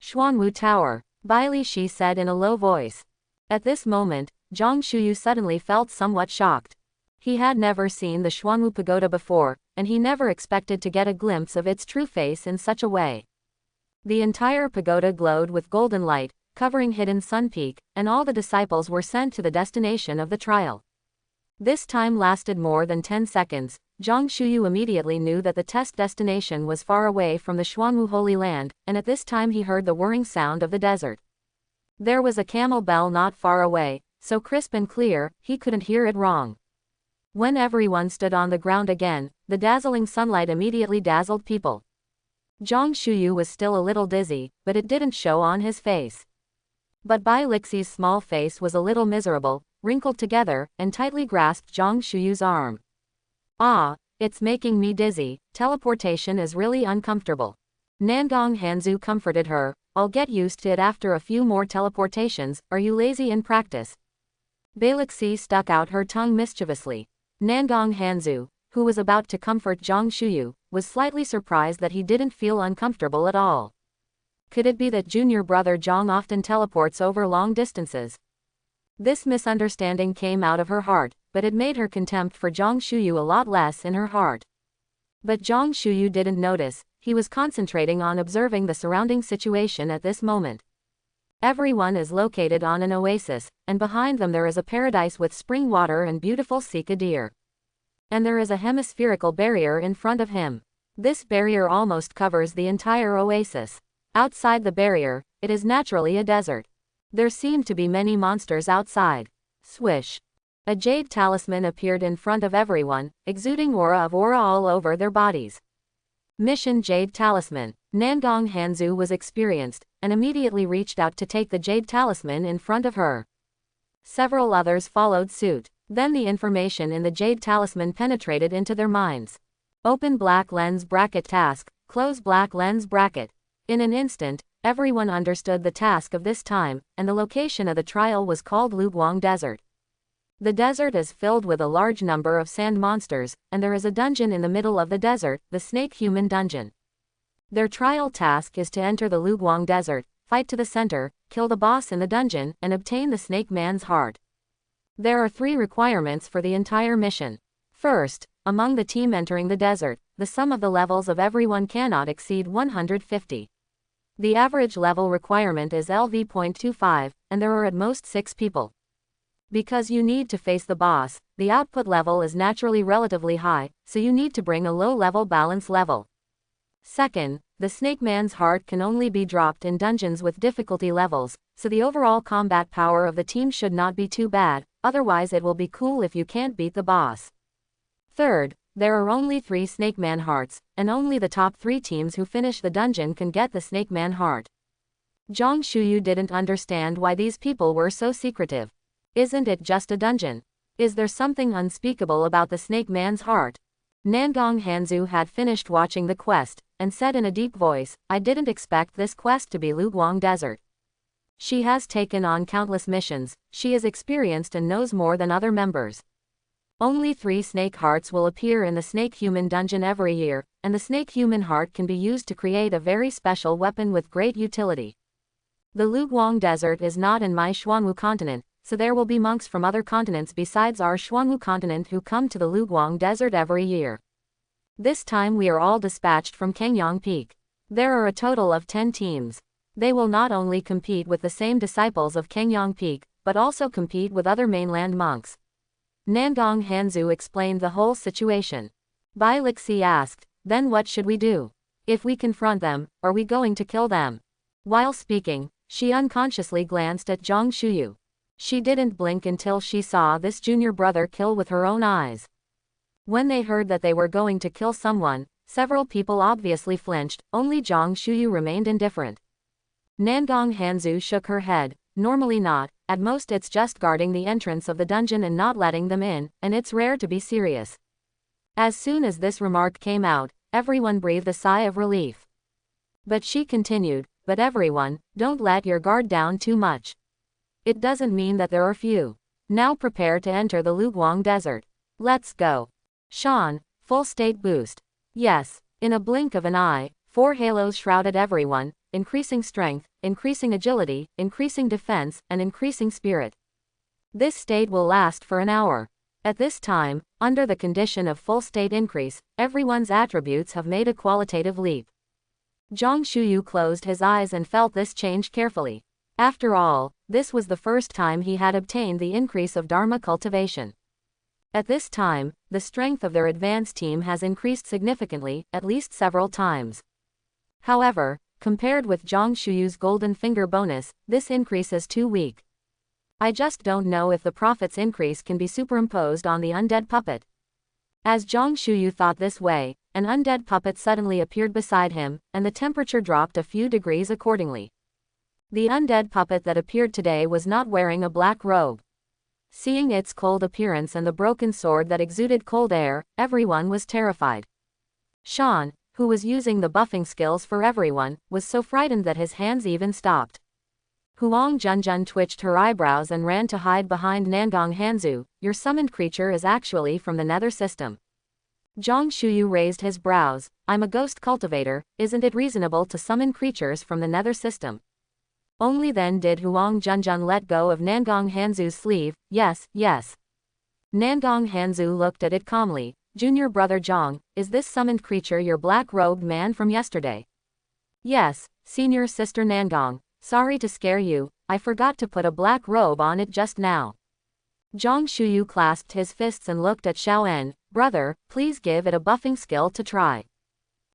Xuanwu Tower, Baili Shi said in a low voice. At this moment, Zhang Shuyu suddenly felt somewhat shocked. He had never seen the Xuanwu Pagoda before, and he never expected to get a glimpse of its true face in such a way. The entire pagoda glowed with golden light, covering hidden Sun Peak, and all the disciples were sent to the destination of the trial. This time lasted more than 10 seconds. Zhang Shuyu immediately knew that the test destination was far away from the Xuanwu Holy Land, and at this time he heard the whirring sound of the desert. There was a camel bell not far away, so crisp and clear, he couldn't hear it wrong. When everyone stood on the ground again, the dazzling sunlight immediately dazzled people. Zhang Shuyu was still a little dizzy, but it didn't show on his face. But Bai Lixi's small face was a little miserable, wrinkled together, and tightly grasped Zhang Shuyu's arm. Ah, it's making me dizzy, teleportation is really uncomfortable. Nangong Hanzu comforted her, I'll get used to it after a few more teleportations, are you lazy in practice? Balixi stuck out her tongue mischievously. Nangong Hanzu, who was about to comfort Zhang Shuyu, was slightly surprised that he didn't feel uncomfortable at all. Could it be that junior brother Zhang often teleports over long distances? This misunderstanding came out of her heart, but it made her contempt for Zhang Shuyu a lot less in her heart. But Zhang Shuyu didn't notice, he was concentrating on observing the surrounding situation at this moment. Everyone is located on an oasis, and behind them there is a paradise with spring water and beautiful Sika deer. And there is a hemispherical barrier in front of him. This barrier almost covers the entire oasis. Outside the barrier, it is naturally a desert. There seemed to be many monsters outside. Swish. A jade talisman appeared in front of everyone, exuding aura all over their bodies. Mission Jade Talisman. Nangong Hanzu was experienced, and immediately reached out to take the jade talisman in front of her. Several others followed suit. Then the information in the jade talisman penetrated into their minds. Open black lens bracket task, close black lens bracket. In an instant, everyone understood the task of this time, and the location of the trial was called Luguang Desert. The desert is filled with a large number of sand monsters, and there is a dungeon in the middle of the desert, the Snake Human Dungeon. Their trial task is to enter the Luguang Desert, fight to the center, kill the boss in the dungeon, and obtain the Snake Man's heart. There are 3 requirements for the entire mission. First, among the team entering the desert, the sum of the levels of everyone cannot exceed 150. The average level requirement is LV.25, and there are at most 6 people. Because you need to face the boss, the output level is naturally relatively high, so you need to bring a low-level balance level. Second, the Snake Man's heart can only be dropped in dungeons with difficulty levels, so the overall combat power of the team should not be too bad, otherwise it will be cool if you can't beat the boss. Third, There are only 3 Snake Man hearts, and only the top 3 teams who finish the dungeon can get the Snake Man heart. Zhang Shuyu didn't understand why these people were so secretive. Isn't it just a dungeon? Is there something unspeakable about the Snake Man's heart? Nangong Hanzu had finished watching the quest, and said in a deep voice, I didn't expect this quest to be Luguang Desert. She has taken on countless missions, she is experienced and knows more than other members. Only 3 snake hearts will appear in the Snake Human dungeon every year, and the Snake Human heart can be used to create a very special weapon with great utility. The Luguang Desert is not in my Xuanwu continent, so there will be monks from other continents besides our Xuanwu continent who come to the Luguang Desert every year. This time we are all dispatched from Kengyang Peak. There are a total of 10 teams. They will not only compete with the same disciples of Kengyang Peak, but also compete with other mainland monks. Nangong Hanzu explained the whole situation. Bai Lixi asked, then what should we do? If we confront them, are we going to kill them? While speaking, she unconsciously glanced at Zhang Shuyu. She didn't blink until she saw this junior brother kill with her own eyes. When they heard that they were going to kill someone, several people obviously flinched, only Zhang Shuyu remained indifferent. Nangong Hanzu shook her head, normally not, at most it's just guarding the entrance of the dungeon and not letting them in, and it's rare to be serious. As soon as this remark came out, everyone breathed a sigh of relief. But she continued, but everyone, don't let your guard down too much. It doesn't mean that there are few. Now prepare to enter the Luguang Desert. Let's go. Shan, full state boost. Yes, in a blink of an eye, 4 halos shrouded everyone, increasing strength, increasing agility, increasing defense, and increasing spirit. This state will last for an hour. At this time, under the condition of full state increase, everyone's attributes have made a qualitative leap. Zhang Shuyu closed his eyes and felt this change carefully. After all, this was the first time he had obtained the increase of Dharma cultivation. At this time, the strength of their advanced team has increased significantly, at least several times. However, compared with Zhang Shuyu's golden finger bonus, this increase is too weak. I just don't know if the prophet's increase can be superimposed on the undead puppet. As Zhang Shuyu thought this way, an undead puppet suddenly appeared beside him, and the temperature dropped a few degrees accordingly. The undead puppet that appeared today was not wearing a black robe. Seeing its cold appearance and the broken sword that exuded cold air, everyone was terrified. Shan, who was using the buffing skills for everyone, was so frightened that his hands even stopped. Huang Junjun twitched her eyebrows and ran to hide behind Nangong Hanzu. Your summoned creature is actually from the nether system. Zhang Shuyu raised his brows. I'm a ghost cultivator, isn't it reasonable to summon creatures from the nether system? Only then did Huang Junjun let go of Nangong Hanzu's sleeve. Yes, yes. Nangong Hanzu looked at it calmly. Junior brother Zhang, is this summoned creature your black-robed man from yesterday? Yes, senior sister Nangong. Sorry to scare you, I forgot to put a black robe on it just now. Zhang Shuyu clasped his fists and looked at Xiaoen. Brother, please give it a buffing skill to try.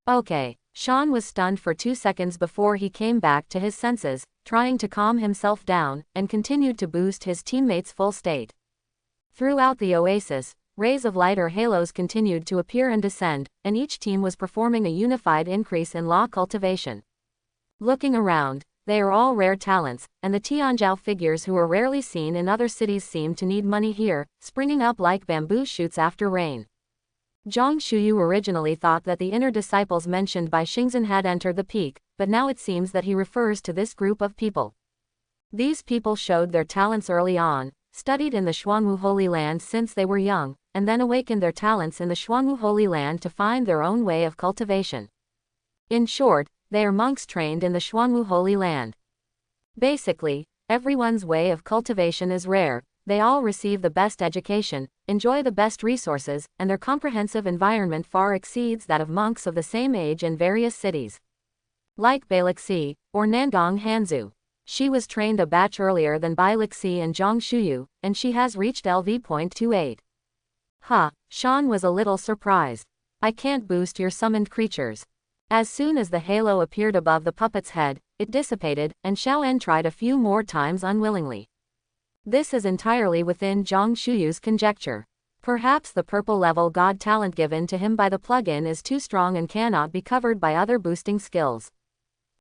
Okay. Shan was stunned for 2 seconds before he came back to his senses, trying to calm himself down, and continued to boost his teammates' full state. Throughout the oasis, rays of light or halos continued to appear and descend, and each team was performing a unified increase in law cultivation. Looking around, they are all rare talents, and the Tianzhao figures who are rarely seen in other cities seem to need money here, springing up like bamboo shoots after rain. Zhang Shuyu originally thought that the inner disciples mentioned by Xingzhen had entered the peak, but now it seems that he refers to this group of people. These people showed their talents early on, studied in the Xuanwu Holy Land since they were young, and then awakened their talents in the Xuanwu Holy Land to find their own way of cultivation. In short, they are monks trained in the Xuanwu Holy Land. Basically, everyone's way of cultivation is rare. They all receive the best education, enjoy the best resources, and their comprehensive environment far exceeds that of monks of the same age in various cities. Like Bai Lixi, or Nangong Hanzu. She was trained a batch earlier than Bai Lixi and Zhang Shuyu, and she has reached LV.28. Shan was a little surprised. I can't boost your summoned creatures. As soon as the halo appeared above the puppet's head, it dissipated, and Xiaoen tried a few more times unwillingly. This is entirely within Zhang Shuyu's conjecture. Perhaps the purple level god talent given to him by the plugin is too strong and cannot be covered by other boosting skills.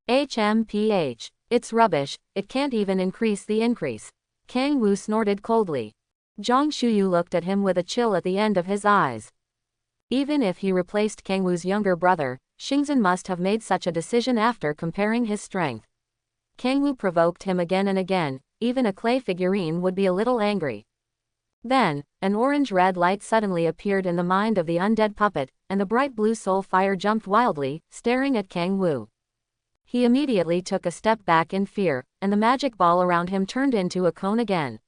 HMPH. It's rubbish, it can't even increase the increase. Kang Wu snorted coldly. Zhang Shuyu looked at him with a chill at the end of his eyes. Even if he replaced Kang Wu's younger brother, Xingzhen must have made such a decision after comparing his strength. Kang Wu provoked him again and again, even a clay figurine would be a little angry. Then, an orange-red light suddenly appeared in the mind of the undead puppet, and the bright blue soul fire jumped wildly, staring at Kang Wu. He immediately took a step back in fear, and the magic ball around him turned into a cone again.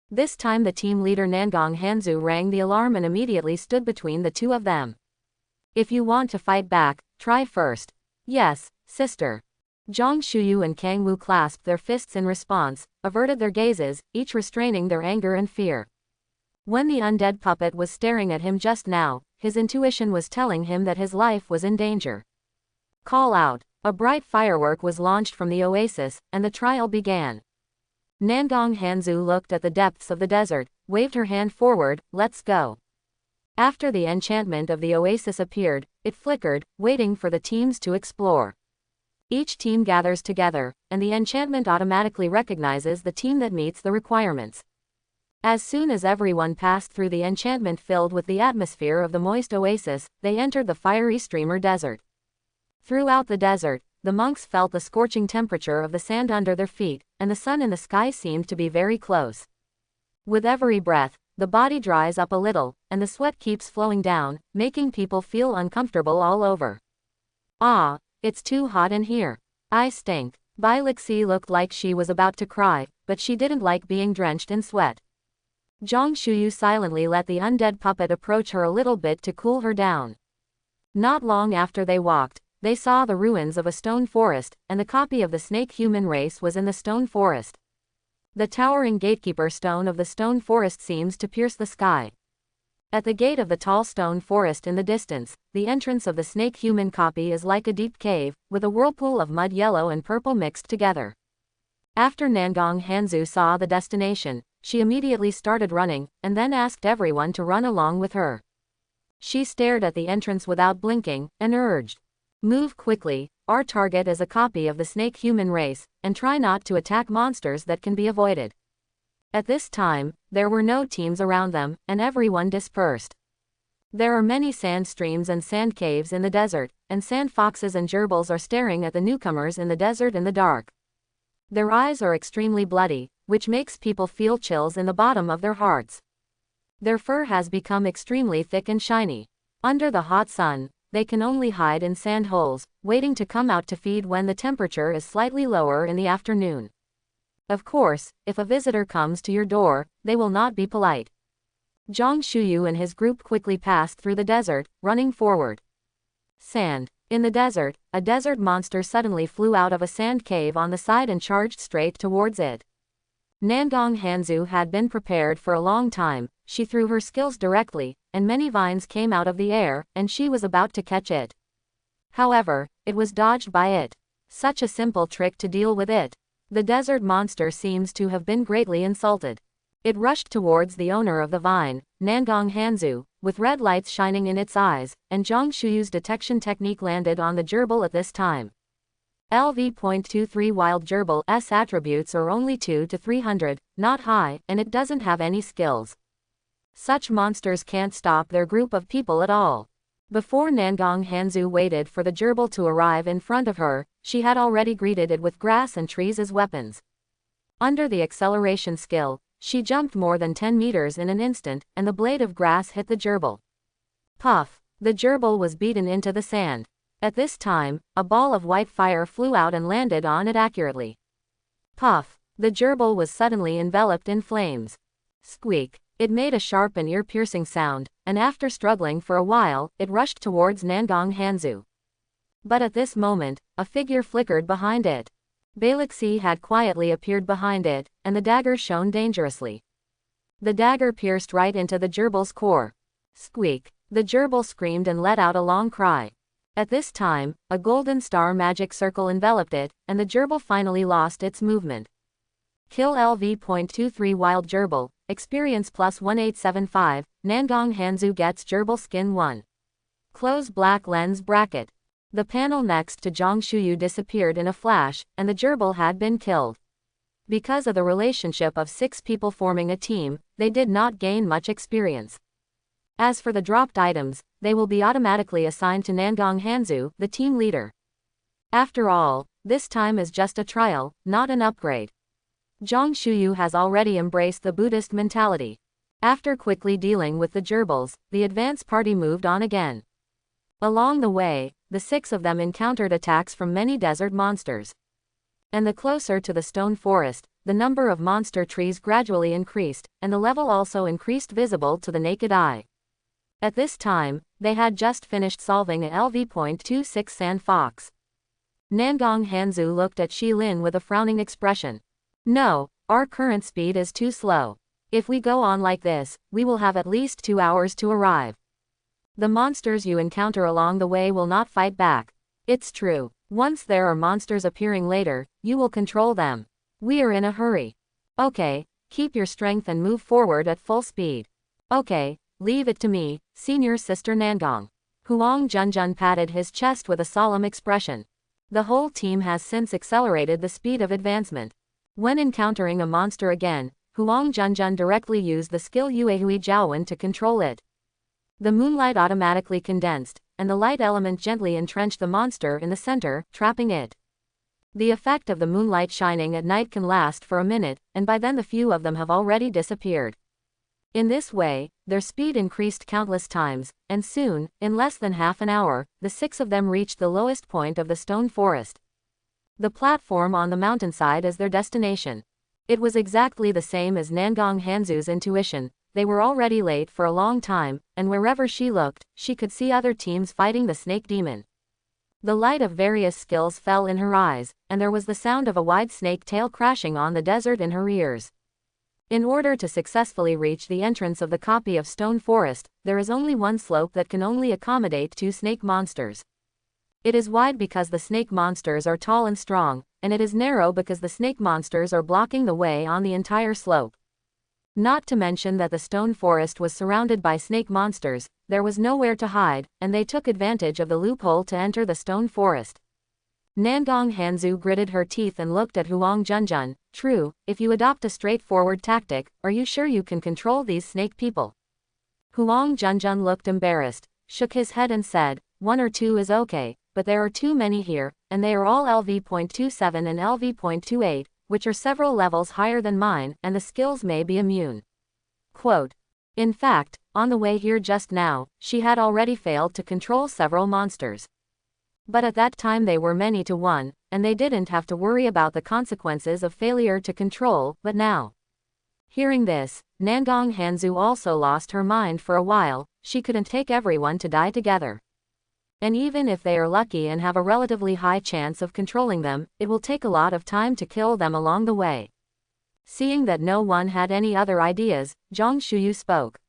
This time the team leader Nangong Hanzu rang the alarm and immediately stood between the two of them. If you want to fight back, try first. Yes, sister. Zhang Shuyu and Kang Wu clasped their fists in response, averted their gazes, each restraining their anger and fear. When the undead puppet was staring at him just now, his intuition was telling him that his life was in danger. Call out. A bright firework was launched from the oasis, and the trial began. Nangong Hanzu looked at the depths of the desert, waved her hand forward, let's go. After the enchantment of the oasis appeared, it flickered, waiting for the teams to explore. Each team gathers together, and the enchantment automatically recognizes the team that meets the requirements. As soon as everyone passed through the enchantment filled with the atmosphere of the moist oasis, they entered the fiery streamer desert. Throughout the desert, the monks felt the scorching temperature of the sand under their feet, and the sun in the sky seemed to be very close. With every breath, the body dries up a little, and the sweat keeps flowing down, making people feel uncomfortable all over. Ah, it's too hot in here. I stink. Bai Lixi looked like she was about to cry, but she didn't like being drenched in sweat. Zhang Shuyu silently let the undead puppet approach her a little bit to cool her down. Not long after they walked, they saw the ruins of a stone forest, and the copy of the snake human race was in the stone forest. The towering gatekeeper stone of the stone forest seems to pierce the sky. At the gate of the tall stone forest in the distance, the entrance of the snake human copy is like a deep cave, with a whirlpool of mud yellow and purple mixed together. After Nangong Hanzu saw the destination, she immediately started running, and then asked everyone to run along with her. She stared at the entrance without blinking, and urged, move quickly, our target is a copy of the snake human race, and try not to attack monsters that can be avoided. At this time, there were no teams around them, and everyone dispersed. There are many sand streams and sand caves in the desert, and sand foxes and gerbils are staring at the newcomers in the desert in the dark. Their eyes are extremely bloody, which makes people feel chills in the bottom of their hearts. Their fur has become extremely thick and shiny. Under the hot sun, they can only hide in sand holes, waiting to come out to feed when the temperature is slightly lower in the afternoon. Of course, if a visitor comes to your door, they will not be polite. Zhang Shuyu and his group quickly passed through the desert, running forward. Sand. In the desert, a desert monster suddenly flew out of a sand cave on the side and charged straight towards it. Nangong Hanzu had been prepared for a long time, she threw her skills directly, and many vines came out of the air, and she was about to catch it. However, it was dodged by it. Such a simple trick to deal with it. The desert monster seems to have been greatly insulted. It rushed towards the owner of the vine, Nangong Hanzu, with red lights shining in its eyes, and Zhang Shuyu's detection technique landed on the gerbil at this time. LV.23 Wild Gerbil's attributes are only 2 to 300, not high, and it doesn't have any skills. Such monsters can't stop their group of people at all. Before Nangong Hanzu waited for the gerbil to arrive in front of her, she had already greeted it with grass and trees as weapons. Under the acceleration skill, she jumped more than 10 meters in an instant, and the blade of grass hit the gerbil. Puff! The gerbil was beaten into the sand. At this time, a ball of white fire flew out and landed on it accurately. Puff! The gerbil was suddenly enveloped in flames. Squeak! It made a sharp and ear-piercing sound, and after struggling for a while, it rushed towards Nangong Hanzu. But at this moment, a figure flickered behind it. Balixi had quietly appeared behind it, and the dagger shone dangerously. The dagger pierced right into the gerbil's core. Squeak! The gerbil screamed and let out a long cry. At this time, a golden star magic circle enveloped it, and the gerbil finally lost its movement. Kill LV.23 Wild Gerbil, experience plus 1875, Nangong Hanzu gets gerbil skin 1. Close black lens bracket. The panel next to Zhang Shuyu disappeared in a flash, and the gerbil had been killed. Because of the relationship of 6 people forming a team, they did not gain much experience. As for the dropped items, they will be automatically assigned to Nangong Hanzu, the team leader. After all, this time is just a trial, not an upgrade. Zhang Shuyu has already embraced the Buddhist mentality. After quickly dealing with the gerbils, the advance party moved on again. Along the way, the 6 of them encountered attacks from many desert monsters. And the closer to the stone forest, the number of monster trees gradually increased, and the level also increased visible to the naked eye. At this time, they had just finished solving a LV.26 sand fox. Nangong Hanzu looked at Shi Lin with a frowning expression. No, our current speed is too slow. If we go on like this, we will have at least 2 hours to arrive. The monsters you encounter along the way will not fight back. It's true. Once there are monsters appearing later, you will control them. We are in a hurry. Okay, keep your strength and move forward at full speed. Okay, leave it to me, senior sister Nangong. Huang Junjun patted his chest with a solemn expression. The whole team has since accelerated the speed of advancement. When encountering a monster again, Huang Junjun directly used the skill Yuehui Jiaowen to control it. The moonlight automatically condensed, and the light element gently entrenched the monster in the center, trapping it. The effect of the moonlight shining at night can last for a minute, and by then the few of them have already disappeared. In this way, their speed increased countless times, and soon, in less than half an hour, the 6 of them reached the lowest point of the stone forest. The platform on the mountainside is their destination. It was exactly the same as Nangong Hanzu's intuition. They were already late for a long time, and wherever she looked, she could see other teams fighting the snake demon. The light of various skills fell in her eyes, and there was the sound of a wide snake tail crashing on the desert in her ears. In order to successfully reach the entrance of the copy of Stone Forest, there is only one slope that can only accommodate 2 snake monsters. It is wide because the snake monsters are tall and strong, and it is narrow because the snake monsters are blocking the way on the entire slope. Not to mention that the stone forest was surrounded by snake monsters, there was nowhere to hide, and they took advantage of the loophole to enter the stone forest. Nangong Hanzu gritted her teeth and looked at Huang Junjun. True, if you adopt a straightforward tactic, are you sure you can control these snake people? Huang Junjun looked embarrassed, shook his head and said, 1 or 2 is okay, but there are too many here, and they are all LV.27 and LV.28, which are several levels higher than mine, and the skills may be immune. Quote. In fact, on the way here just now, she had already failed to control several monsters. But at that time they were many to 1, and they didn't have to worry about the consequences of failure to control, but now. Hearing this, Nangong Hanzu also lost her mind for a while. She couldn't take everyone to die together. And even if they are lucky and have a relatively high chance of controlling them, it will take a lot of time to kill them along the way. Seeing that no one had any other ideas, Zhang Shuyu spoke.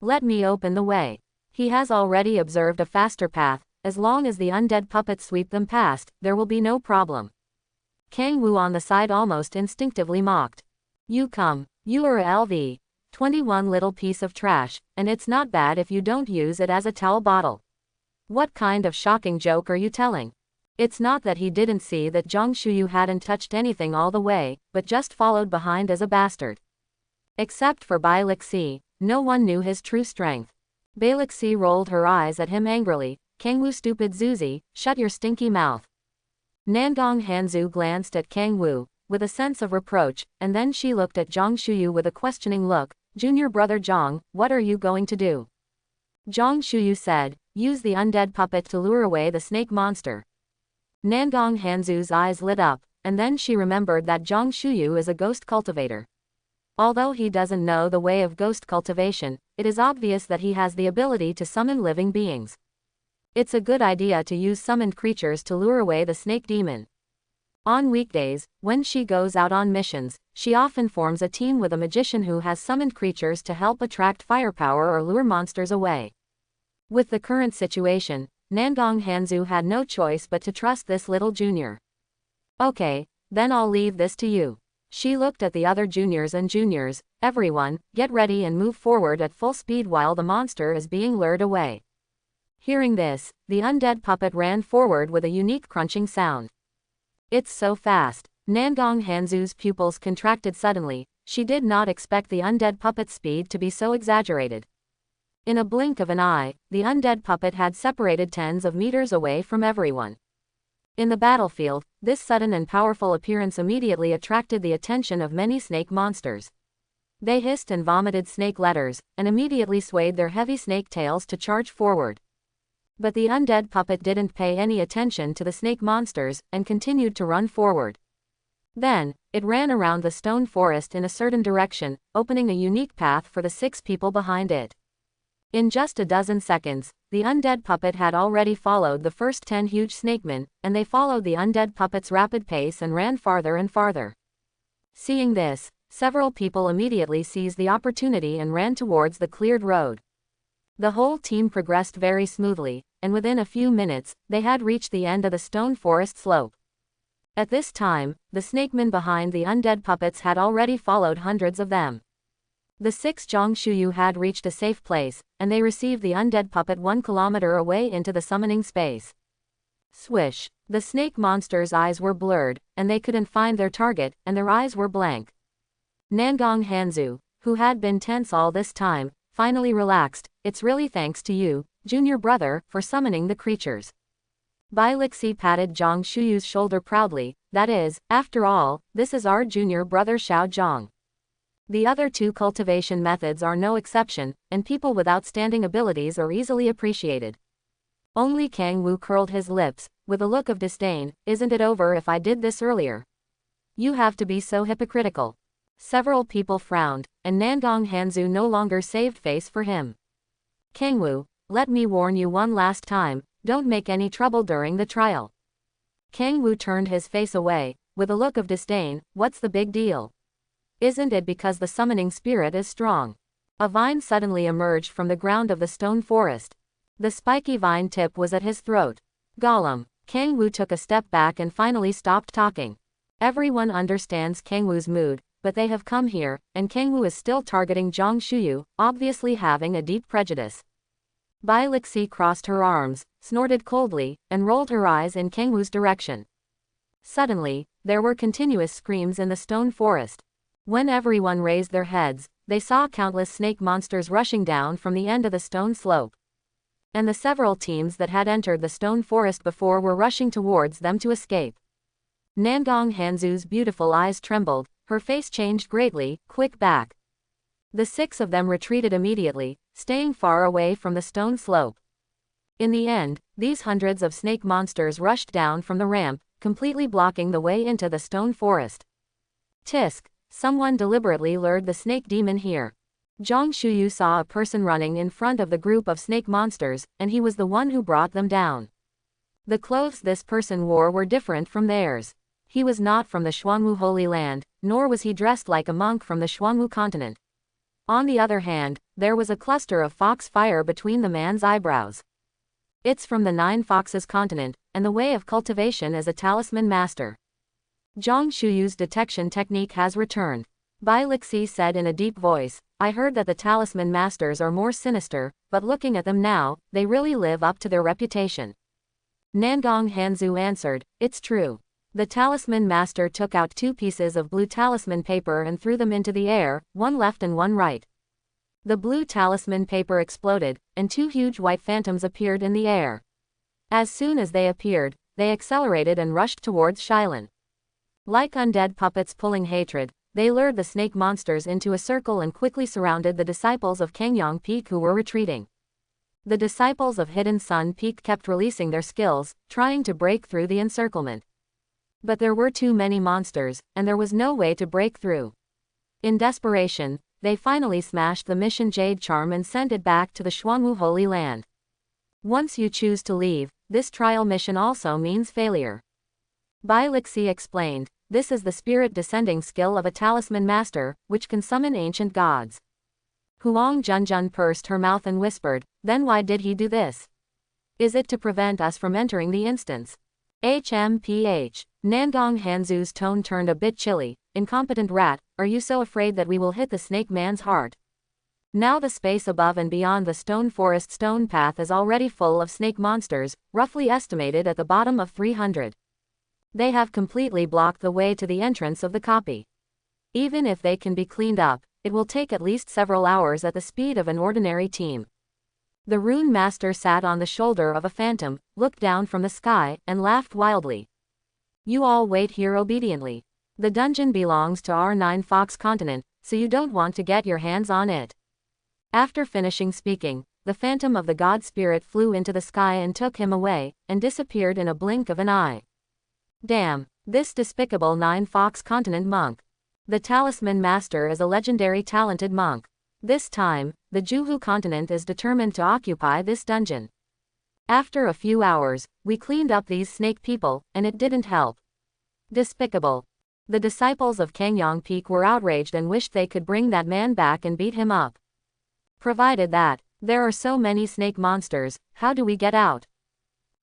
Let me open the way. He has already observed a faster path. As long as the undead puppets sweep them past, there will be no problem. Kang Wu on the side almost instinctively mocked. You come. You are a LV.21 little piece of trash, and it's not bad if you don't use it as a towel bottle. What kind of shocking joke are you telling? It's not that he didn't see that Zhang Shuyu hadn't touched anything all the way, but just followed behind as a bastard. Except for Bai Lixi, no one knew his true strength. Bai Lixi rolled her eyes at him angrily. Kang Wu, stupid Zuzi, shut your stinky mouth. Nangong Hanzu glanced at Kang Wu with a sense of reproach, and then she looked at Zhang Shuyu with a questioning look. Junior brother Zhang, what are you going to do? Zhang Shuyu said, use the undead puppet to lure away the snake monster. Nangong Hanzu's eyes lit up, and then she remembered that Zhang Shuyu is a ghost cultivator. Although he doesn't know the way of ghost cultivation, it is obvious that he has the ability to summon living beings. It's a good idea to use summoned creatures to lure away the snake demon. On weekdays, when she goes out on missions, she often forms a team with a magician who has summoned creatures to help attract firepower or lure monsters away. With the current situation, Nangong Hanzu had no choice but to trust this little junior. Okay, then I'll leave this to you. She looked at the other juniors and juniors. Everyone, get ready and move forward at full speed while the monster is being lured away. Hearing this, the undead puppet ran forward with a unique crunching sound. It's so fast. Nangong Hanzu's pupils contracted suddenly. She did not expect the undead puppet's speed to be so exaggerated. In a blink of an eye, the undead puppet had separated tens of meters away from everyone. In the battlefield, this sudden and powerful appearance immediately attracted the attention of many snake monsters. They hissed and vomited snake letters, and immediately swayed their heavy snake tails to charge forward. But the undead puppet didn't pay any attention to the snake monsters, and continued to run forward. Then, it ran around the stone forest in a certain direction, opening a unique path for the 6 people behind it. In just a dozen seconds, the undead puppet had already followed the first 10 huge snakemen, and they followed the undead puppet's rapid pace and ran farther and farther. Seeing this, several people immediately seized the opportunity and ran towards the cleared road. The whole team progressed very smoothly, and within a few minutes, they had reached the end of the stone forest slope. At this time, the snakemen behind the undead puppets had already followed hundreds of them. The 6 Zhongshuyu had reached a safe place, and they received the undead puppet 1 kilometer away into the summoning space. Swish! The snake monster's eyes were blurred, and they couldn't find their target, and their eyes were blank. Nangong Hanzu, who had been tense all this time, finally relaxed. It's really thanks to you, junior brother, for summoning the creatures. Bai Lixi patted Zhang Shuyu's shoulder proudly. That is, after all, this is our junior brother Xiao Zhang. The other 2 cultivation methods are no exception, and people with outstanding abilities are easily appreciated. Only Kang Wu curled his lips, with a look of disdain. Isn't it over if I did this earlier? You have to be so hypocritical. Several people frowned, and Nangong Hanzu no longer saved face for him. Kang Wu, let me warn you one last time, don't make any trouble during the trial. Kang Wu turned his face away, with a look of disdain. What's the big deal? Isn't it because the summoning spirit is strong? A vine suddenly emerged from the ground of the stone forest. The spiky vine tip was at his throat. Gollum. Kang Wu took a step back and finally stopped talking. Everyone understands Kang Wu's mood, but they have come here, and Kang Wu is still targeting Zhang Shuyu, obviously having a deep prejudice. Bai Lixi crossed her arms, snorted coldly, and rolled her eyes in Kang Wu's direction. Suddenly, there were continuous screams in the stone forest. When everyone raised their heads, they saw countless snake monsters rushing down from the end of the stone slope. And the several teams that had entered the stone forest before were rushing towards them to escape. Nangong Hanzu's beautiful eyes trembled, her face changed greatly. Quick back. The 6 of them retreated immediately, staying far away from the stone slope. In the end, these hundreds of snake monsters rushed down from the ramp, completely blocking the way into the stone forest. Tisk! Someone deliberately lured the snake demon here. Zhang Shuyu saw a person running in front of the group of snake monsters, and he was the one who brought them down. The clothes this person wore were different from theirs. He was not from the Xuanwu Holy Land, nor was he dressed like a monk from the Xuanwu continent. On the other hand, there was a cluster of fox fire between the man's eyebrows. It's from the 9 Foxes continent, and the way of cultivation as a talisman master. Zhang Shuyu's detection technique has returned. Bai Lixi said in a deep voice, I heard that the talisman masters are more sinister, but looking at them now, they really live up to their reputation. Nangong Hanzu answered, it's true. The talisman master took out 2 pieces of blue talisman paper and threw them into the air, one left and one right. The blue talisman paper exploded, and 2 huge white phantoms appeared in the air. As soon as they appeared, they accelerated and rushed towards Shailan. Like undead puppets pulling hatred, they lured the snake monsters into a circle and quickly surrounded the disciples of Kangyong Peak who were retreating. The disciples of Hidden Sun Peak kept releasing their skills, trying to break through the encirclement. But there were too many monsters, and there was no way to break through. In desperation, they finally smashed the mission Jade Charm and sent it back to the Xuanwu Holy Land. Once you choose to leave, this trial mission also means failure. Bai Lixi explained, this is the spirit descending skill of a talisman master, which can summon ancient gods. Huang Junjun pursed her mouth and whispered, then why did he do this? Is it to prevent us from entering the instance? HMPH. Nangong Hanzu's tone turned a bit chilly, incompetent rat, are you so afraid that we will hit the snake man's heart? Now the space above and beyond the stone forest stone path is already full of snake monsters, roughly estimated at the bottom of 300. They have completely blocked the way to the entrance of the copy. Even if they can be cleaned up, it will take at least several hours at the speed of an ordinary team. The rune master sat on the shoulder of a phantom, looked down from the sky, and laughed wildly. You all wait here obediently. The dungeon belongs to our 9 Fox continent, so you don't want to get your hands on it. After finishing speaking, the phantom of the god spirit flew into the sky and took him away, and disappeared in a blink of an eye. Damn, this despicable 9 Fox continent monk. The talisman master is a legendary talented monk. This time, the Juhu continent is determined to occupy this dungeon. After a few hours, we cleaned up these snake people, and it didn't help. Despicable. The disciples of Kangyong Peak were outraged and wished they could bring that man back and beat him up. Provided that, there are so many snake monsters, how do we get out?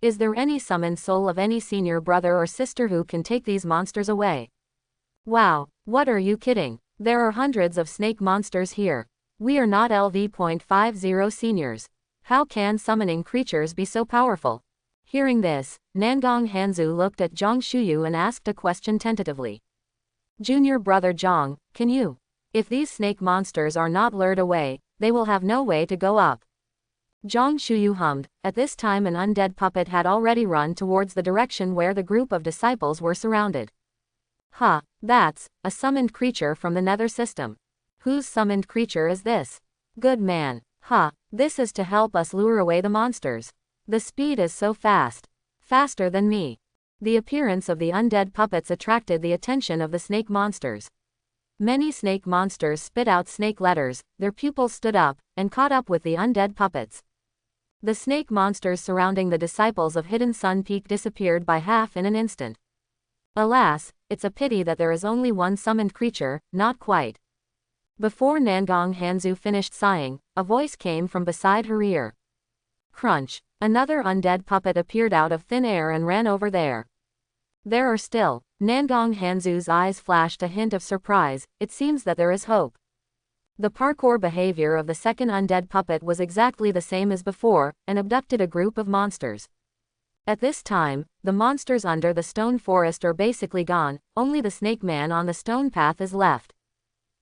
Is there any summoned soul of any senior brother or sister who can take these monsters away? Wow, what are you kidding? There are hundreds of snake monsters here. We are not LV.50 seniors. How can summoning creatures be so powerful? Hearing this, Nangong Hanzu looked at Zhang Shuyu and asked a question tentatively. Junior brother Zhang, can you? If these snake monsters are not lured away, they will have no way to go up. Zhang Shuyu hummed. At this time an undead puppet had already run towards the direction where the group of disciples were surrounded. Huh, that's a summoned creature from the nether system. Whose summoned creature is this? Good man. Huh, this is to help us lure away the monsters. The speed is so fast. Faster than me. The appearance of the undead puppets attracted the attention of the snake monsters. Many snake monsters spit out snake letters, their pupils stood up, and caught up with the undead puppets. The snake monsters surrounding the disciples of Hidden Sun Peak disappeared by half in an instant. Alas, it's a pity that there is only one summoned creature, not quite. Before Nangong Hanzu finished sighing, a voice came from beside her ear. Crunch. Another undead puppet appeared out of thin air and ran over there. There are still. Nangong Hanzu's eyes flashed a hint of surprise. It seems that there is hope. The parkour behavior of the second undead puppet was exactly the same as before, and abducted a group of monsters. At this time, the monsters under the stone forest are basically gone, only the snake man on the stone path is left.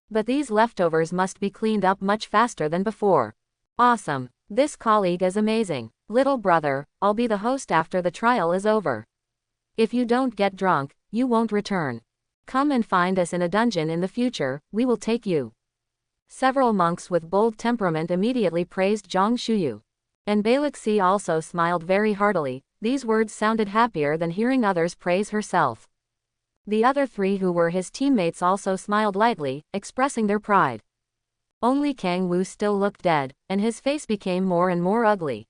But these leftovers must be cleaned up much faster than before. Awesome. This colleague is amazing. Little brother, I'll be the host after the trial is over. If you don't get drunk, you won't return. Come and find us in a dungeon in the future, we will take you. Several monks with bold temperament immediately praised Zhang Shuyu. And Balixi also smiled very heartily. These words sounded happier than hearing others praise herself. The other 3 who were his teammates also smiled lightly, expressing their pride. Only Kang Wu still looked dead, and his face became more and more ugly.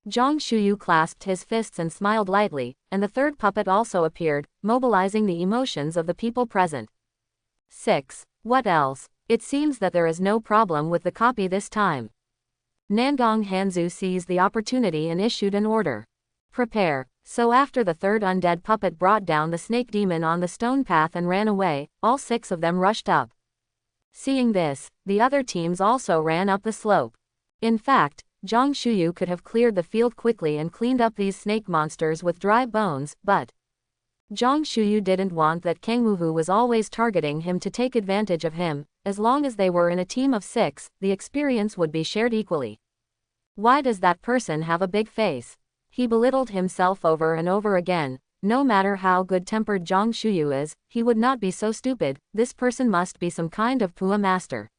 Zhang Shuyu clasped his fists and smiled lightly, and the third puppet also appeared, mobilizing the emotions of the people present. 6. What else? It seems that there is no problem with the copy this time. Nangong Hanzu seized the opportunity and issued an order. Prepare. So after the third undead puppet brought down the snake demon on the stone path and ran away, all 6 of them rushed up. Seeing this, the other teams also ran up the slope. In fact, Zhang Shuyu could have cleared the field quickly and cleaned up these snake monsters with dry bones, but Zhang Shuyu didn't want that Kang Wu, who was always targeting him, to take advantage of him. As long as they were in a team of 6, the experience would be shared equally. Why does that person have a big face? He belittled himself over and over again. No matter how good-tempered Zhang Shuyu is, he would not be so stupid. This person must be some kind of Pua master.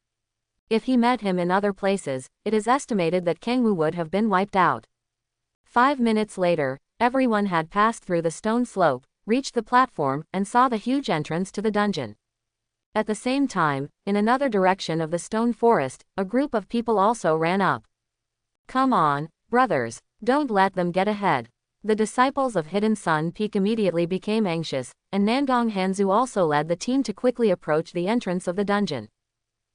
If he met him in other places, it is estimated that Kang Wu would have been wiped out. 5 minutes later, everyone had passed through the stone slope, reached the platform, and saw the huge entrance to the dungeon. At the same time, in another direction of the stone forest, a group of people also ran up. Come on, brothers, don't let them get ahead. The disciples of Hidden Sun Peak immediately became anxious, and Nangong Hanzu also led the team to quickly approach the entrance of the dungeon.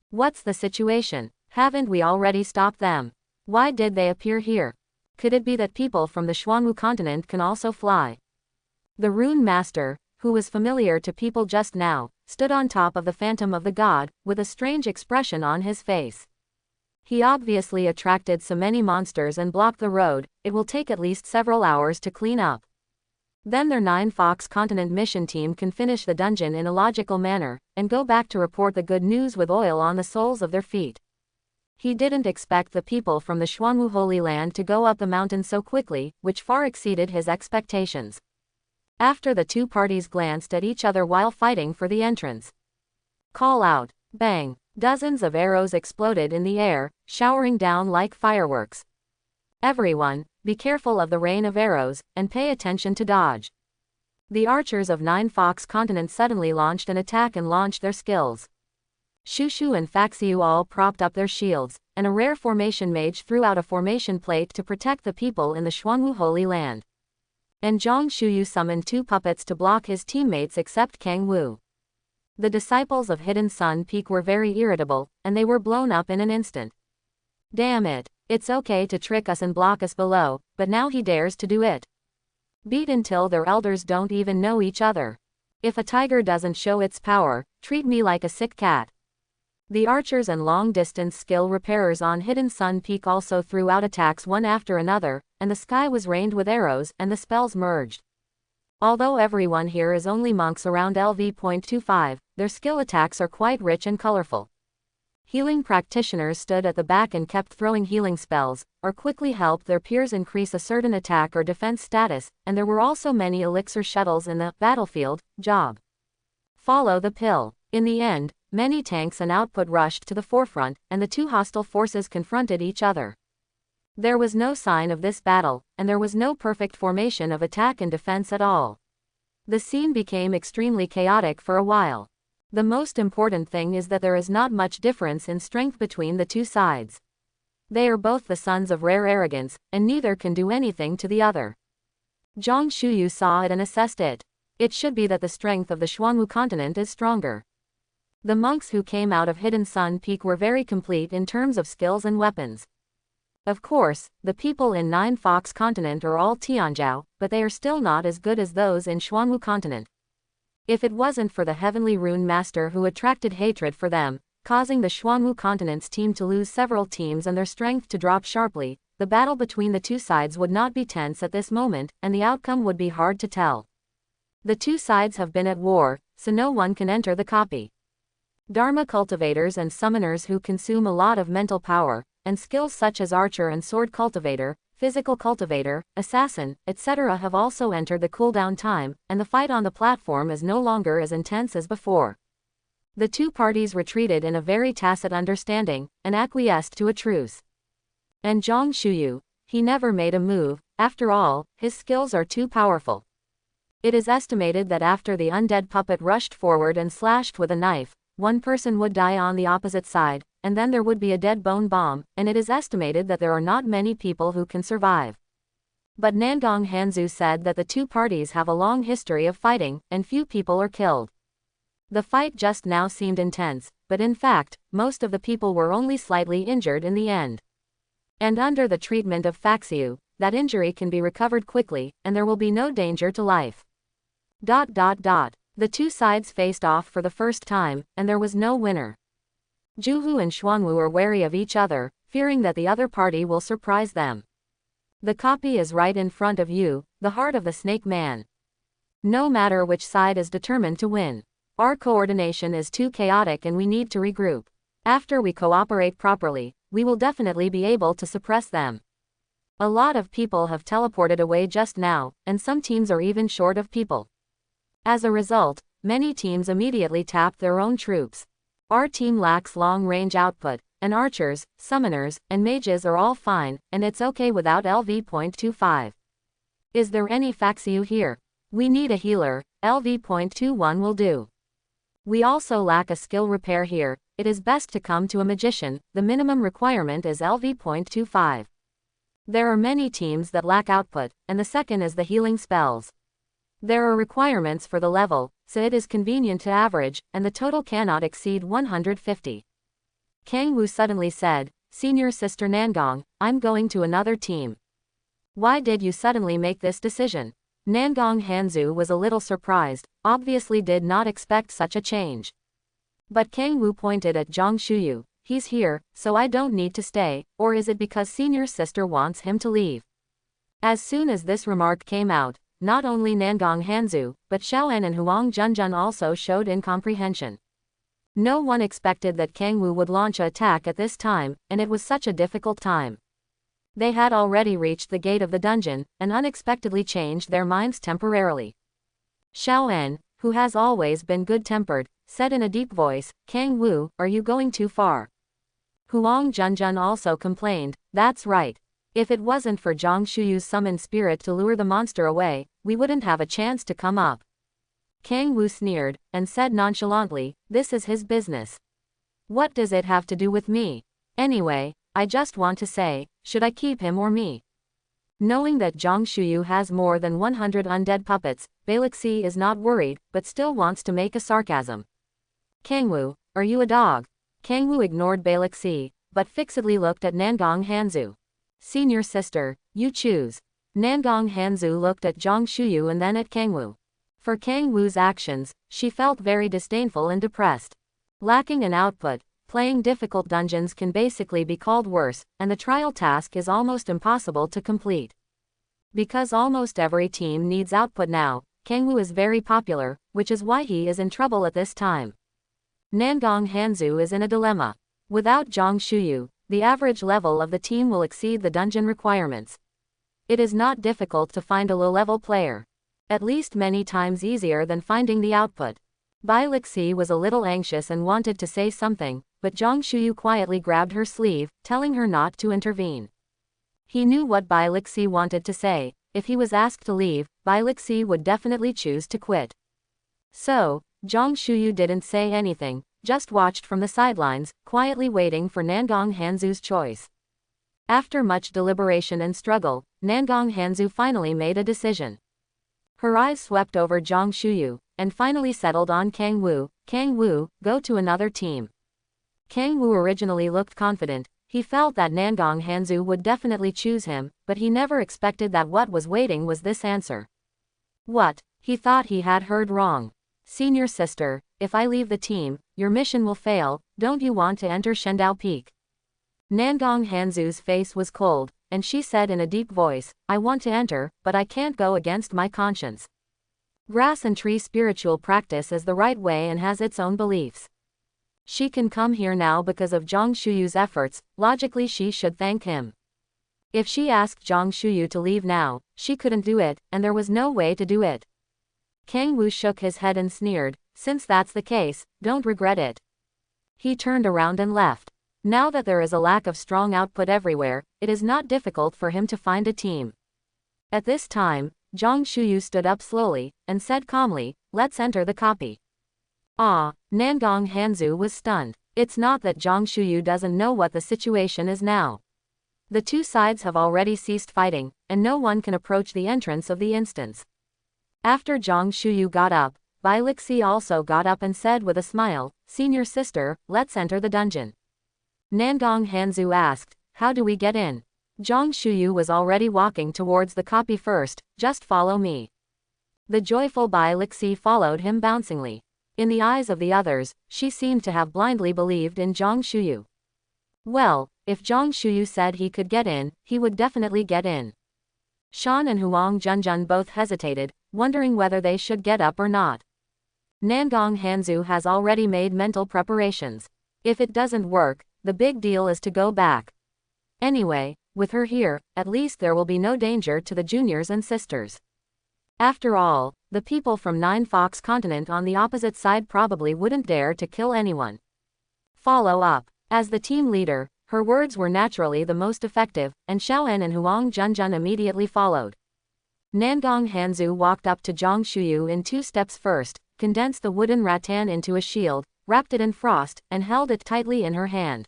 What's the situation? Haven't we already stopped them? Why did they appear here? Could it be that people from the Xuanwu continent can also fly? The rune master, who was familiar to people just now, stood on top of the phantom of the god, with a strange expression on his face. He obviously attracted so many monsters and blocked the road, it will take at least several hours to clean up. Then their 9 Fox Continent mission team can finish the dungeon in a logical manner, and go back to report the good news with oil on the soles of their feet. He didn't expect the people from the Xuanwu Holy Land to go up the mountain so quickly, which far exceeded his expectations. After the two parties glanced at each other while fighting for the entrance. Call out. Bang. Dozens of arrows exploded in the air, showering down like fireworks. Everyone, be careful of the rain of arrows, and pay attention to dodge. The archers of 9 Fox Continent suddenly launched an attack and launched their skills. Shushu and Faxiu all propped up their shields, and a rare formation mage threw out a formation plate to protect the people in the Xuanwu Holy Land. And Zhang Shuyu summoned 2 puppets to block his teammates except Kang Wu. The disciples of Hidden Sun Peak were very irritable, and they were blown up in an instant. Damn it, it's okay to trick us and block us below, but now he dares to do it. Beat until their elders don't even know each other. If a tiger doesn't show its power, treat me like a sick cat. The archers and long-distance skill repairers on Hidden Sun Peak also threw out attacks one after another, and the sky was rained with arrows and the spells merged. Although everyone here is only monks around LV.25, their skill attacks are quite rich and colorful. Healing practitioners stood at the back and kept throwing healing spells, or quickly helped their peers increase a certain attack or defense status, and there were also many elixir shuttles in the battlefield job. Follow the pill. In the end, many tanks and output rushed to the forefront, and the two hostile forces confronted each other. There was no sign of this battle, and there was no perfect formation of attack and defense at all. The scene became extremely chaotic for a while. The most important thing is that there is not much difference in strength between the two sides. They are both the sons of rare arrogance, and neither can do anything to the other. Zhang Shuyu saw it and assessed it. It should be that the strength of the Xuanwu continent is stronger. The monks who came out of Hidden Sun Peak were very complete in terms of skills and weapons. Of course, the people in 9 Fox Continent are all Tianzhao, but they are still not as good as those in Xuanwu Continent. If it wasn't for the Heavenly Rune Master who attracted hatred for them, causing the Xuanwu Continent's team to lose several teams and their strength to drop sharply, the battle between the two sides would not be tense at this moment, and the outcome would be hard to tell. The two sides have been at war, so no one can enter the copy. Dharma cultivators and summoners who consume a lot of mental power, and skills such as archer and sword cultivator, physical cultivator, assassin, etc. have also entered the cooldown time, and the fight on the platform is no longer as intense as before. The two parties retreated in a very tacit understanding, and acquiesced to a truce. And Zhang Shuyu, he never made a move, after all, his skills are too powerful. It is estimated that after the undead puppet rushed forward and slashed with a knife, one person would die on the opposite side, and then there would be a dead bone bomb, and it is estimated that there are not many people who can survive. But Nangong Hanzu said that the two parties have a long history of fighting, and few people are killed. The fight just now seemed intense, but in fact, most of the people were only slightly injured in the end. And under the treatment of Faxiu, that injury can be recovered quickly, and there will be no danger to life. The two sides faced off for the first time, and there was no winner. Juhu and Xuanwu are wary of each other, fearing that the other party will surprise them. The copy is right in front of you, the heart of the snake man. No matter which side is determined to win. Our coordination is too chaotic and we need to regroup. After we cooperate properly, we will definitely be able to suppress them. A lot of people have teleported away just now, and some teams are even short of people. As a result, many teams immediately tapped their own troops. Our team lacks long-range output, and archers, summoners, and mages are all fine, and it's okay without LV.25. Is there any Faxiu here? We need a healer, LV.21 will do. We also lack a skill repair here, it is best to come to a magician, the minimum requirement is LV.25. There are many teams that lack output, and the second is the healing spells. There are requirements for the level, so it is convenient to average, and the total cannot exceed 150. Kang Wu suddenly said, "Senior Sister Nangong, I'm going to another team." Why did you suddenly make this decision? Nangong Hanzu was a little surprised, obviously did not expect such a change. But Kang Wu pointed at Zhang Shuyu. He's here, so I don't need to stay, or is it because senior sister wants him to leave? As soon as this remark came out, not only Nangong Hanzu, but Xiaoan and Huang Junjun also showed incomprehension. No one expected that Kang Wu would launch an attack at this time, and it was such a difficult time. They had already reached the gate of the dungeon, and unexpectedly changed their minds temporarily. Xiaoan, who has always been good-tempered, said in a deep voice, "Kang Wu, are you going too far?" Huang Junjun also complained, "That's right. If it wasn't for Zhang Shuyu's summoned spirit to lure the monster away, we wouldn't have a chance to come up." Kang Wu sneered, and said nonchalantly, "This is his business. What does it have to do with me? Anyway, I just want to say, should I keep him or me?" Knowing that Zhang Shuyu has more than 100 undead puppets, Balixi is not worried, but still wants to make a sarcasm. "Kang Wu, are you a dog?" Kang Wu ignored Balixi, but fixedly looked at Nangong Hanzu. "Senior sister, you choose." Nangong Hanzu looked at Zhang Shuyu and then at Kang Wu. For Kang Wu's actions, she felt very disdainful and depressed. Lacking an output, playing difficult dungeons can basically be called worse, and the trial task is almost impossible to complete. Because almost every team needs output now, Kang Wu is very popular, which is why he is in trouble at this time. Nangong Hanzu is in a dilemma. Without Zhang Shuyu, the average level of the team will exceed the dungeon requirements. It is not difficult to find a low-level player. At least many times easier than finding the output. Bai Lixi was a little anxious and wanted to say something, but Zhang Shuyu quietly grabbed her sleeve, telling her not to intervene. He knew what Bai Lixi wanted to say. If he was asked to leave, Bai Lixi would definitely choose to quit. So, Zhang Shuyu didn't say anything, just watched from the sidelines, quietly waiting for Nangong Hanzu's choice. After much deliberation and struggle, Nangong Hanzu finally made a decision. Her eyes swept over Zhang Shuyu, and finally settled on Kang Wu. "Kang Wu, go to another team." Kang Wu originally looked confident. He felt that Nangong Hanzu would definitely choose him, but he never expected that what was waiting was this answer. What? He thought he had heard wrong. "Senior sister, if I leave the team, your mission will fail. Don't you want to enter Shendao Peak?" Nangong Hanzu's face was cold, and she said in a deep voice, "I want to enter, but I can't go against my conscience. Grass and tree spiritual practice is the right way and has its own beliefs. She can come here now because of Zhang Shuyu's efforts, logically she should thank him. If she asked Zhang Shuyu to leave now, she couldn't do it, and there was no way to do it." Kang Wu shook his head and sneered, "Since that's the case, don't regret it." He turned around and left. Now that there is a lack of strong output everywhere, it is not difficult for him to find a team. At this time, Zhang Shuyu stood up slowly, and said calmly, "Let's enter the copy." Ah, Nangong Hanzu was stunned. It's not that Zhang Shuyu doesn't know what the situation is now. The two sides have already ceased fighting, and no one can approach the entrance of the instance. After Zhang Shuyu got up, Bai Lixi also got up and said with a smile, "Senior sister, let's enter the dungeon." Nangong Hanzu asked, "How do we get in?" Zhang Shuyu was already walking towards the copy first, "Just follow me." The joyful Bai Lixi followed him bouncingly. In the eyes of the others, she seemed to have blindly believed in Zhang Shuyu. Well, if Zhang Shuyu said he could get in, he would definitely get in. Shan and Huang Junjun both hesitated, wondering whether they should get up or not. Nangong Hanzu has already made mental preparations. If it doesn't work, the big deal is to go back. Anyway, with her here, at least there will be no danger to the juniors and sisters. After all, the people from Nine Fox Continent on the opposite side probably wouldn't dare to kill anyone. Follow up. As the team leader, her words were naturally the most effective, and Xiaoan and Huang Junjun immediately followed. Nangong Hanzu walked up to Zhang Shuyu in 2 steps first, condensed the wooden rattan into a shield, wrapped it in frost, and held it tightly in her hand.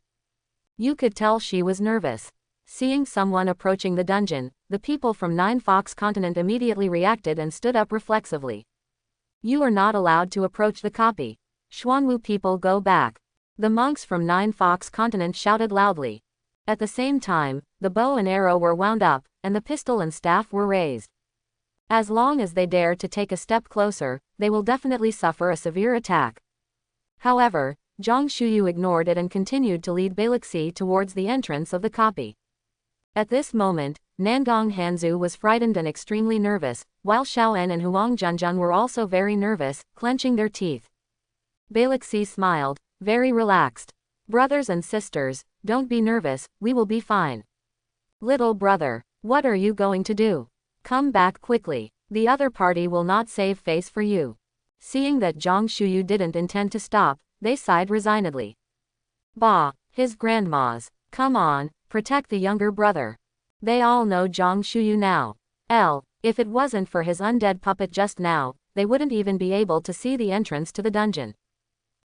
You could tell she was nervous. Seeing someone approaching the dungeon, the people from Nine Fox Continent immediately reacted and stood up reflexively. "You are not allowed to approach the copy. Xuanwu people go back." The monks from Nine Fox Continent shouted loudly. At the same time, the bow and arrow were wound up, and the pistol and staff were raised. As long as they dare to take a step closer, they will definitely suffer a severe attack. However, Zhang Shuyu ignored it and continued to lead Balixi towards the entrance of the copy. At this moment, Nangong Hanzu was frightened and extremely nervous, while Xiaoan and Huang Junjun were also very nervous, clenching their teeth. Balixi smiled, very relaxed. Brothers and sisters, don't be nervous, we will be fine. Little brother, what are you going to do? Come back quickly. The other party will not save face for you. Seeing that Zhang Shuyu didn't intend to stop, they sighed resignedly. Bah, his grandmas. Come on, protect the younger brother. They all know Zhang Shuyu now. If it wasn't for his undead puppet just now, they wouldn't even be able to see the entrance to the dungeon.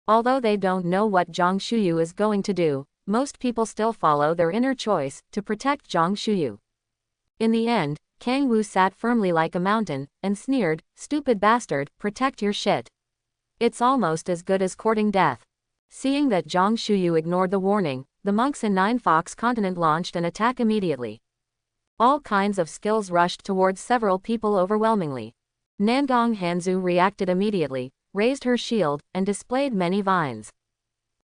Although they don't know what Zhang Shuyu is going to do, most people still follow their inner choice, to protect Zhang Shuyu. In the end, Kang Wu sat firmly like a mountain, and sneered, "Stupid bastard, protect your shit. It's almost as good as courting death." Seeing that Zhang Shuyu ignored the warning, the monks in Nine Fox Continent launched an attack immediately. All kinds of skills rushed towards several people overwhelmingly. Nangong Hanzu reacted immediately, raised her shield, and displayed many vines.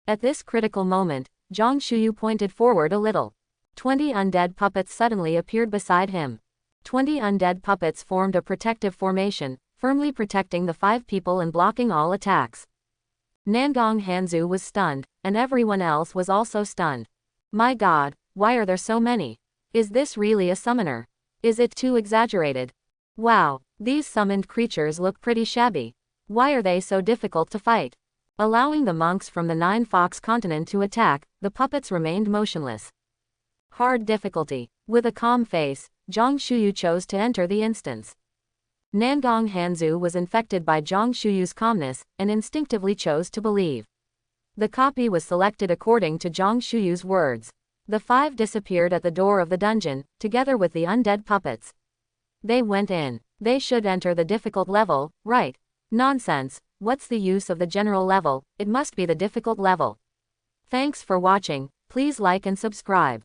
At this critical moment, Zhang Shuyu pointed forward a little. 20 undead puppets suddenly appeared beside him. 20 undead puppets formed a protective formation, firmly protecting the 5 people and blocking all attacks. Nangong Hanzu was stunned, and everyone else was also stunned. My god, why are there so many? Is this really a summoner? Is it too exaggerated? Wow, these summoned creatures look pretty shabby. Why are they so difficult to fight? Allowing the monks from the Nine Fox Continent to attack, the puppets remained motionless. Hard difficulty. With a calm face, Zhang Shuyu chose to enter the instance. Nangong Hanzu was infected by Zhang Shuyu's calmness, and instinctively chose to believe. The copy was selected according to Zhang Shuyu's words. The 5 disappeared at the door of the dungeon, together with the undead puppets. They went in. They should enter the difficult level, right? Nonsense, what's the use of the general level, it must be the difficult level. Thanks for watching, please like and subscribe.